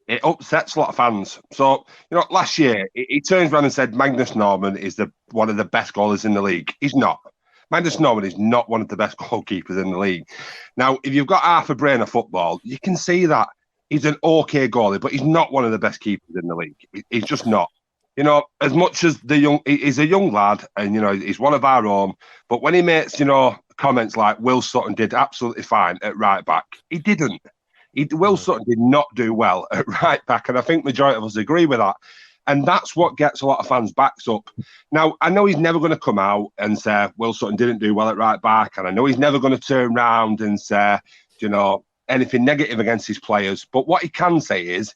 it upsets a lot of fans. So, last year, he turns around and said Magnus Norman is one of the best goalers in the league. He's not. Magnus Norman is not one of the best goalkeepers in the league. Now, if you've got half a brain of football, you can see that he's an okay goalie, but he's not one of the best keepers in the league. He's just not. As much as he's a young lad and, he's one of our own, but when he makes, comments like Will Sutton did absolutely fine at right back, he didn't. Will Sutton did not do well at right back, and I think majority of us agree with that. And that's what gets a lot of fans' backs up. Now, I know he's never going to come out and say Will Sutton didn't do well at right back, and I know he's never going to turn around and say, anything negative against his players. But what he can say is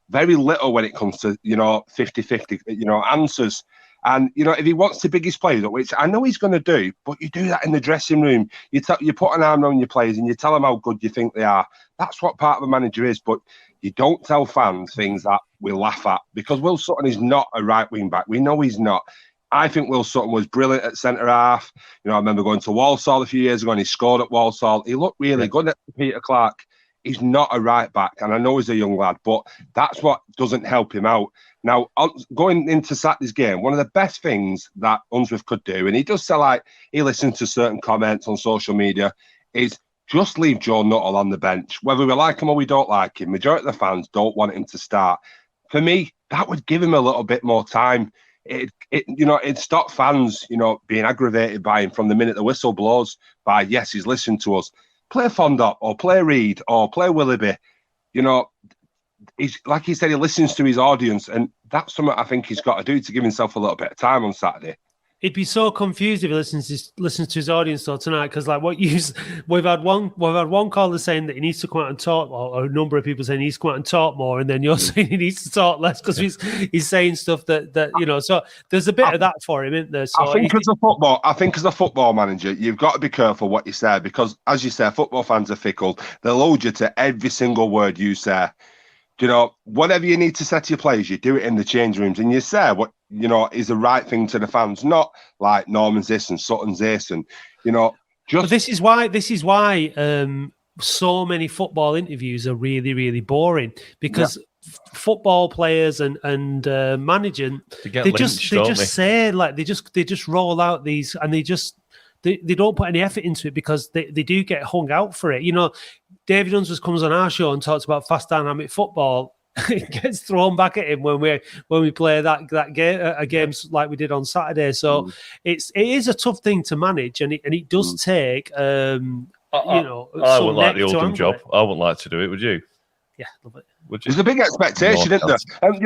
very little when it comes to, 50-50, answers. And, if he wants to big his players up, which I know he's going to do, but you do that in the dressing room. You put an arm on your players and you tell them how good you think they are. That's what part of a manager is. But you don't tell fans things that we laugh at, because Will Sutton is not a right wing back. We know he's not. I think Will Sutton was brilliant at centre half. You know, I remember going to Walsall a few years ago and he scored at Walsall. He looked really good at Peter Clark. He's not a right back, and I know he's a young lad, but that's what doesn't help him out. Now, going into Saturday's game, one of the best things that Unsworth could do, and he does say like he listens to certain comments on social media, is just leave Joe Nuttall on the bench. Whether we like him or we don't like him, majority of the fans don't want him to start. For me, that would give him a little bit more time. It'd stop fans, being aggravated by him from the minute the whistle blows by, yes, he's listened to us. Play Fondop or play Reed or play Willoughby. He's like he said, he listens to his audience, and that's something I think he's got to do to give himself a little bit of time on Saturday. He'd be so confused if he listens to his audience though tonight, because we've had one caller saying that he needs to come out and talk, or a number of people saying he needs to come out and talk more, and then you're saying he needs to talk less because he's saying stuff that. So there's a bit of that for him, isn't there? So I think as a football manager, you've got to be careful what you say, because as you say, football fans are fickle. They'll hold you to every single word you say. Whatever you need to say to your players, you do it in the change rooms, and you say what is the right thing to the fans, not like Norman's this and Sutton's this, and But this is why so many football interviews are really, really boring, because football players and managing they just roll out these, and they don't put any effort into it because they do get hung out for it. David Unsworth comes on our show and talks about fast dynamic football. It gets thrown back at him when we play that game, games like we did on Saturday. So it is a tough thing to manage, and it does take I wouldn't like the Oldham job. I wouldn't like to do it. Would you? Yeah, love it. There's a big expectation, isn't there? And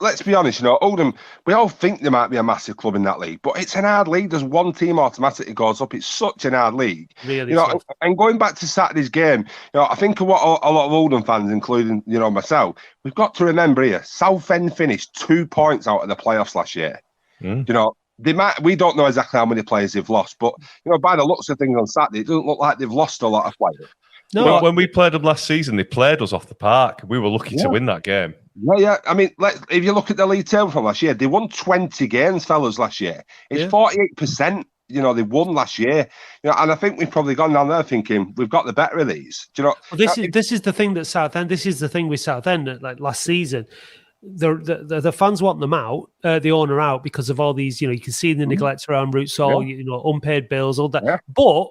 let's be honest. Oldham, we all think there might be a massive club in that league, but it's an hard league. There's one team automatically goes up. It's such an hard league. Really, and going back to Saturday's game, I think what a lot of Oldham fans, including myself, we've got to remember here: Southend finished 2 points out of the playoffs last year. We don't know exactly how many players they've lost, but by the looks of things on Saturday, it doesn't look like they've lost a lot of players. No, when we played them last season, they played us off the park. We were lucky to win that game. Yeah. I mean, if you look at the league table from last year, they won 20 games, fellas, last year. It's 48%. They won last year. And I think we've probably gone down there thinking we've got the better of these. This is the thing that Southend. This is the thing with Southend. Like last season, the fans want them out, the owner out, because of all these. You can see the neglect around Root Soul, unpaid bills, all that. But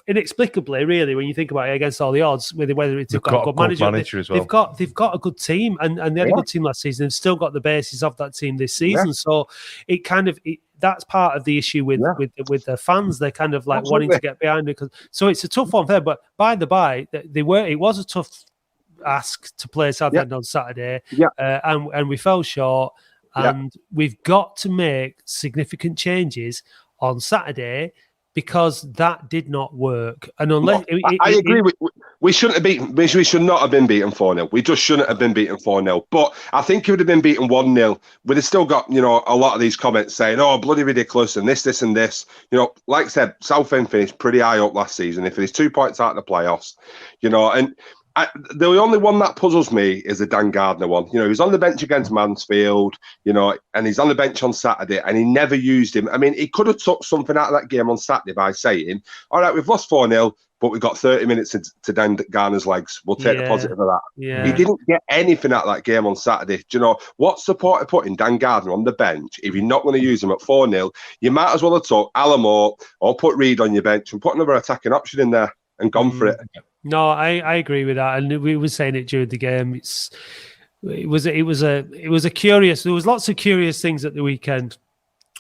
inexplicably, really, when you think about it, against all the odds, whether it's got a good manager as well, they've got a good team, and they had a good team last season. They've still got the basis of that team this season. So it kind of that's part of the issue with the fans. They're kind of like wanting to get behind it. So it's a tough one there. But by the by, it was a tough ask to play Southend on Saturday, and we fell short. And we've got to make significant changes on Saturday, because that did not work. And unless I agree, we shouldn't have beaten. We should not have been beaten 4-0. We just shouldn't have been beaten 4-0. But I think if it would have been beaten 1-0, we'd have still got a lot of these comments saying, "Oh, bloody ridiculous," and this, and this. Like I said, Southend finished pretty high up last season. If it is 2 points out of the playoffs, and. The only one that puzzles me is the Dan Gardner one. He was on the bench against Mansfield, and he's on the bench on Saturday, and he never used him. I mean, he could have took something out of that game on Saturday by saying, "All right, we've lost 4-0, but we've got 30 minutes to Dan Gardner's legs. We'll take the positive of that." Yeah. He didn't get anything out of that game on Saturday. Do what's the point of putting Dan Gardner on the bench if you're not going to use him at 4-0? You might as well have took Alamo or put Reed on your bench and put another attacking option in there and gone for it. No, I agree with that, and we were saying it during the game. It was a curious. There was lots of curious things at the weekend.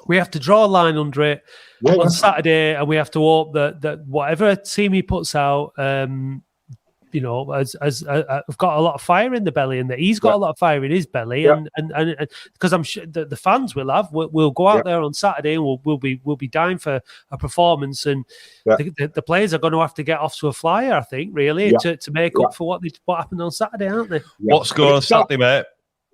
We have to draw a line under it on Saturday, and we have to hope that whatever team he puts out, has got a lot of fire in the belly, and that he's got a lot of fire in his belly, and because I'm sure the fans will have. We'll go out there on Saturday, and we'll be dying for a performance, and the players are going to have to get off to a flyer, I think, really, to make up for what happened on Saturday, aren't they? What score on Saturday, mate?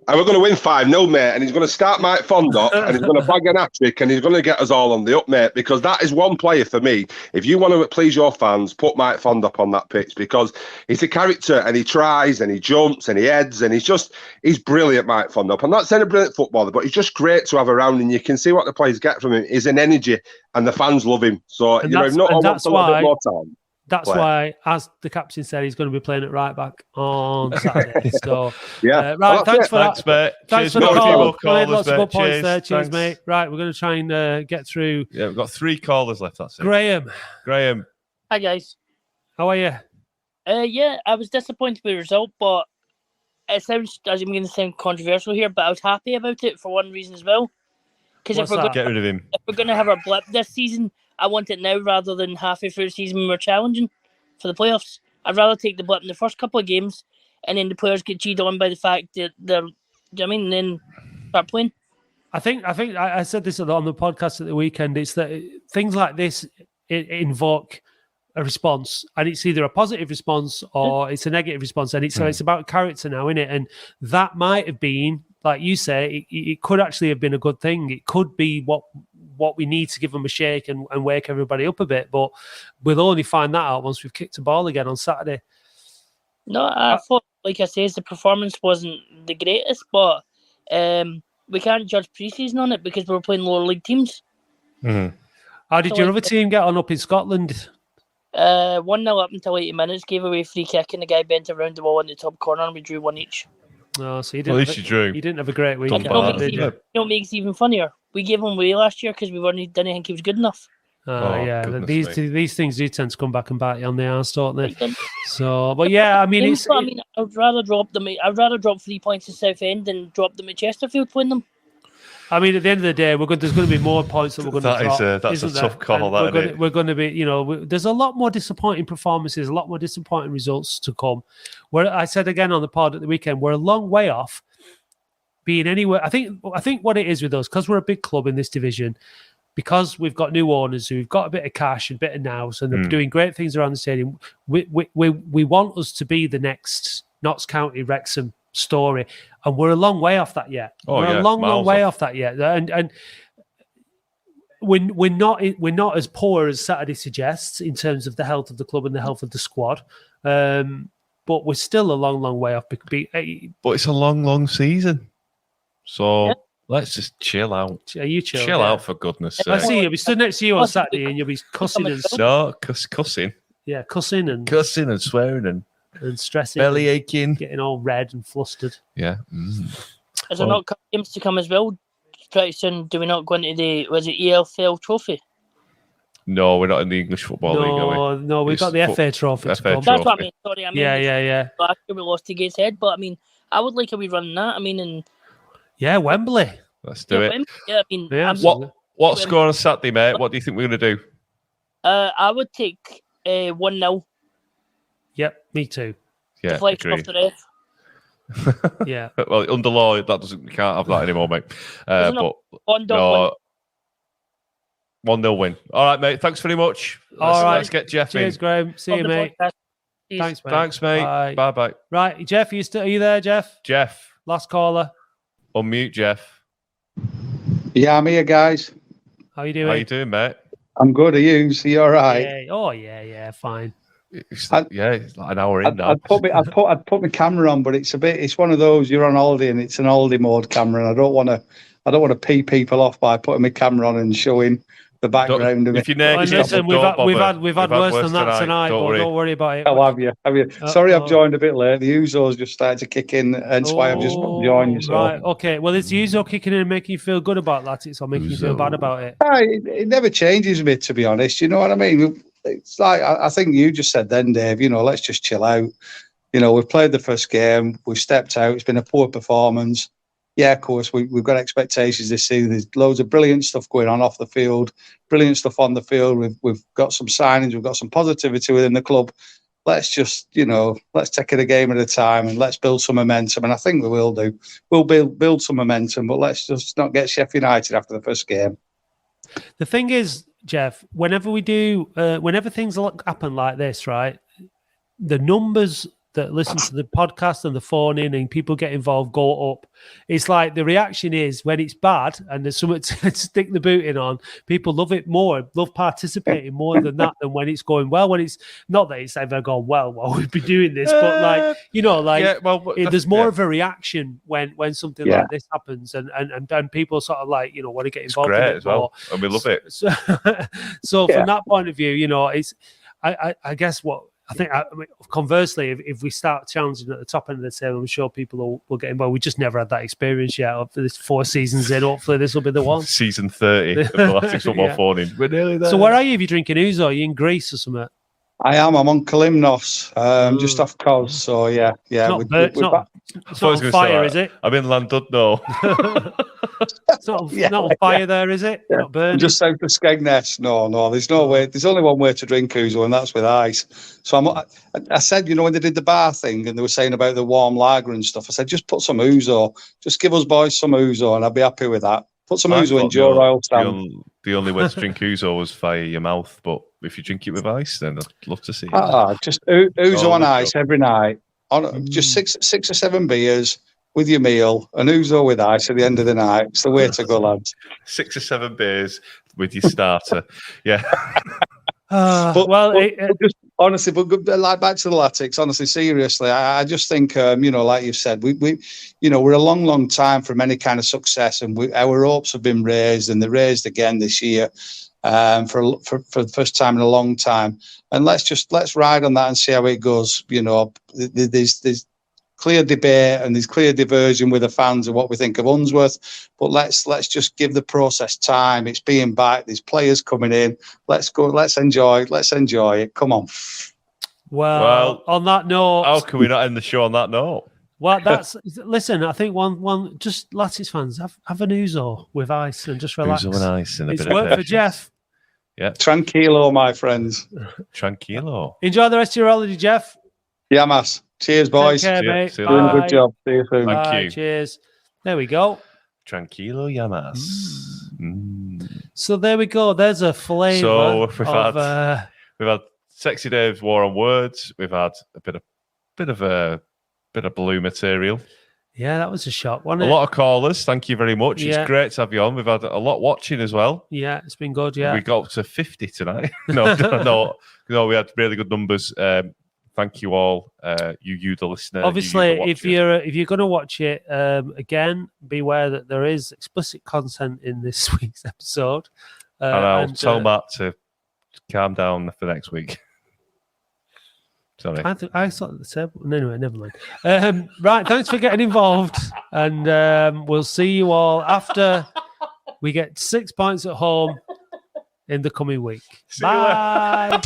and we're going to win 5-0, mate. And he's going to start Mike Fond up, and he's going to bag an hat-trick, and he's going to get us all on the up, mate. Because that is one player for me. If you want to please your fans, put Mike Fond up on that pitch, because he's a character, and he tries, and he jumps, and he heads, and he's brilliant, Mike Fond up. I'm not saying a brilliant footballer, but he's just great to have around, and you can see what the players get from him. He's an energy, and the fans love him. So And you know, that's- if not, and I that's want a little bit why- more time. That's Play. why, as the captain said, he's going to be playing at right back on Saturday. So, Yeah. right, Well, thanks that's for Thanks, that. mate. Thanks Cheers, for the mate. call. Callers, Lots of mate. good points there. Cheers, Thanks. mate. Right, we're going to try and get through. Yeah, we've got 3 callers left. That's it. Graham, Hi guys. how are you? Yeah, I was disappointed with the result, but it sounds as I'm going to sound controversial here, but I was happy about it for one reason as well. Because if What's we're that? Get rid of him. going to have our blip this season, I want it now rather than halfway through the season when we're challenging for the playoffs. I'd rather take the blip in the first couple of games, and then the players get cheated on by the fact that they're, do you know what I mean, and then start playing. I think I said this on the podcast at the weekend. It's that things like this invoke a response, and it's either a positive response or it's a negative response, and so it's about character now, isn't it? And that might have been, like you say, it could actually have been a good thing. It could be what we need to give them a shake and wake everybody up a bit, but we'll only find that out once we've kicked the ball again on Saturday. No, I thought, like I said, the performance wasn't the greatest, but we can't judge pre-season on it because we were playing lower league teams. How did your other team get on up in Scotland? 1-0 up until 80 minutes, gave away free kick, and the guy bent around the wall in the top corner, and we drew 1 each. Oh, so you At didn't. least you drew. You didn't have a great week. Done bad, did you? You know what makes it even funnier? We gave him away last year because didn't think he was good enough. Yeah, goodness these things do tend to come back and bite you on the arse, don't they? So, but yeah, I mean, it's. I'd rather drop them. I'd rather drop 3 points to Southend than drop them at Chesterfield playing them. I mean, at the end of the day, there's going to be more points that we're going to drop. That's a isn't tough there? call. And we're going to be, there's a lot more disappointing performances, a lot more disappointing results to come. Where I said again on the pod at the weekend, we're a long way off being anywhere. I think what it is with us, because we're a big club in this division, because we've got new owners who've got a bit of cash and a bit of nous, and they're doing great things around the stadium. We want us to be the next Notts County Wrexham story, and we're a long way off that yet. We're a long way off that yet, and we're not as poor as Saturday suggests in terms of the health of the club and the health of the squad, but we're still a long way off. But it's a long season, so let's just chill out. Are you chill? Chill out, for goodness' sake. I see you'll be stood next to you on Saturday, and you'll be cussing and cussing. Yeah, cussing and swearing and stressing, belly aching, getting all red and flustered. Yeah. Is there not games to come as well? Pretty soon, do we not go into the EFL Trophy? No, we're not in the English Football League, are we? No, we've got the FA Trophy. FA to come. That's what I mean. Sorry, Yeah. Last year we lost to Gateshead, but I mean, I would like a wee run that. I mean, and Wembley. Let's do it. Yeah, I mean, what score on Saturday, mate? What do you think we're going to do? I would take 1-0. Yep, me too. Yeah, deflection off the ref. Yeah. Well, under law, you can't have that anymore, mate. But no, 1-0 win. All right, mate. Thanks very much. Let's get Jeff in. Cheers, Graham. See you, mate. Thanks, mate. Thanks, mate. Bye. Right, Jeff, are you there, Jeff? Jeff. Last caller. Unmute, Jeff. Yeah, I'm here, guys. How you doing? How you doing, mate? I'm good. Are you? So you all right? Yeah. Oh, yeah, fine. It's like an hour in now. I'd put my camera on, but it's one of those, you're on holiday and it's an holiday mode camera, and I don't want to pee people off by putting my camera on and showing the background of it. If you're naked, listen, we've had worse than that tonight, but don't worry about it. Oh, have you? Sorry, I've joined a bit late. The Uzo's just started to kick in, hence why I've just joined you. So. Right, okay. Well, it's Uzo kicking in and making you feel good about that. It's not making you feel bad about it. It never changes me, to be honest. You know what I mean? It's like, I think you just said then, Dave, let's just chill out. We've played the first game. We've stepped out. It's been a poor performance. Yeah, of course, we've got expectations this season. There's loads of brilliant stuff going on off the field, brilliant stuff on the field. We've got some signings. We've got some positivity within the club. Let's just, let's take it a game at a time and let's build some momentum. And I think we will do. We'll build some momentum, but let's just not get Sheffield United after the first game. The thing is, Jeff, whenever things happen like this, right, the numbers that listen to the podcast and the phone in and people get involved go up. It's like the reaction is when it's bad and there's something to stick the boot in on, people love it more, love participating more than when it's going well. When it's not that it's ever gone well while we've been doing this, but like, you know, like there's more of a reaction when something like this happens and people sort of like, you know, want to get involved in it as well. more. And we love it. So from that point of view, you know, it's I guess what I think, conversely, if we start challenging at the top end of the table, I'm sure people will get involved. We just never had that experience yet. After this 4 seasons in, hopefully this will be the one. Season 30 of the Latics Football Phone-In. We're nearly there. So where are you if you're drinking ouzo? Are you in Greece or something? I am. I'm on Kalymnos, just off coast. So yeah. It's not on fire, is it? I'm in Llandudno. It's not on fire there, is it? Yeah. Not burning. Just south of Skegness. No. There's no way. There's only one way to drink ouzo, and that's with ice. So I said, you know, when they did the bar thing and they were saying about the warm lager and stuff, I said, just put some ouzo. Just give us boys some ouzo, and I'll be happy with that. Put some ouzo in Joe Royal Stand. The only way to drink ouzo was via your mouth, but if you drink it with ice, then I'd love to see it. Just ouzo on ice every night. Just six or seven beers with your meal, and ouzo with ice at the end of the night. It's the way to go, lads. 6 or 7 beers with your starter. Yeah. Just honestly, but like back to the Latics. Honestly, seriously, I just think, you know, like you've said, we you know, we're a long time from any kind of success, and our hopes have been raised, and they're raised again this year, for the first time in a long time. And let's ride on that and see how it goes. You know, there's clear debate and there's clear diversion with the fans of what we think of Unsworth, but let's just give the process time. It's being back. There's players coming in. Let's go. Let's enjoy it. Come on. Well, on that note, how can we not end the show on that note? Well, listen. I think one just Latics fans have an ouzo with ice and just relax. Ouzo and ice and it's worked for Jeff. Yeah, tranquilo, my friends. Tranquilo. Enjoy the rest of your holiday, Jeff. Yeah, mass. Cheers, boys. Take care, mate. Doing a good job. See you soon. Thank you. Cheers. There we go. Tranquilo, Yamas. So there we go. There's a flavour. So we've had Sexy Dave's War on Words. We've had a bit of blue material. Yeah, that was a shock, wasn't it? A lot of callers. Thank you very much. Yeah. It's great to have you on. We've had a lot watching as well. Yeah, it's been good. Yeah, we got up to 50 tonight. No, we had really good numbers. Thank you all, you the listener. Obviously, if you're going to watch it again, beware that there is explicit content in this week's episode. And I'll tell Matt to calm down for next week. Sorry, I thought the table. Anyway, never mind. Right, thanks for getting involved, and we'll see you all after we get 6 points at home in the coming week. Bye.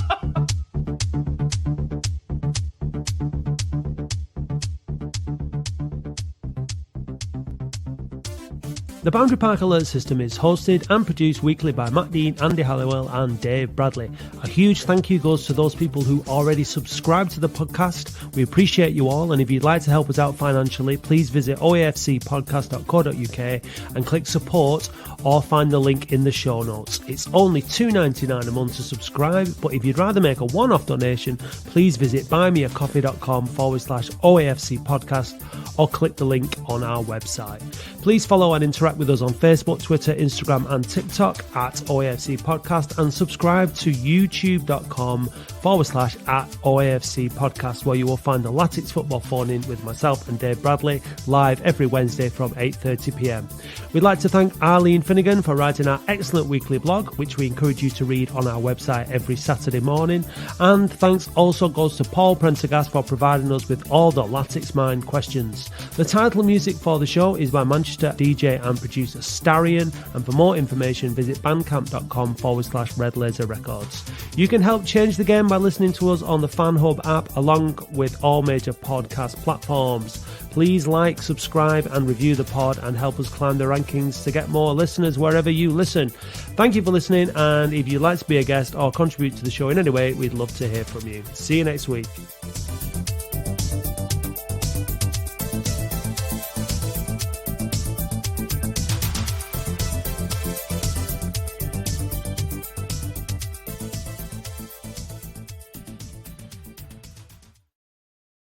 The Boundary Park Alert System is hosted and produced weekly by Matt Dean, Andy Halliwell and Dave Bradley. A huge thank you goes to those people who already subscribe to the podcast. We appreciate you all, and if you'd like to help us out financially, please visit oafcpodcast.co.uk and click support or find the link in the show notes. It's only $2.99 a month to subscribe, but if you'd rather make a one-off donation, please visit buymeacoffee.com/OAFC podcast or click the link on our website. Please follow and interact with us on Facebook, Twitter, Instagram and TikTok at OAFC Podcast, and subscribe to youtube.com/@OAFC Podcast, where you will find the Latics Football Phone-In with myself and Dave Bradley live every Wednesday from 8:30 p.m. We'd like to thank Arlene Finnegan for writing our excellent weekly blog, which we encourage you to read on our website every Saturday morning. And thanks also goes to Paul Prendergast for providing us with all the Latics Mind questions. The title music for the show is by Manchester DJ and producer Starion, and for more information visit bandcamp.com/Red Laser Records. You can help change the game by listening to us on the Fan Hub app along with all major podcast platforms. Please like, subscribe and review the pod and help us climb the rankings to get more listeners wherever you listen. Thank you for listening, and if you'd like to be a guest or contribute to the show in any way, we'd love to hear from you. See you next week.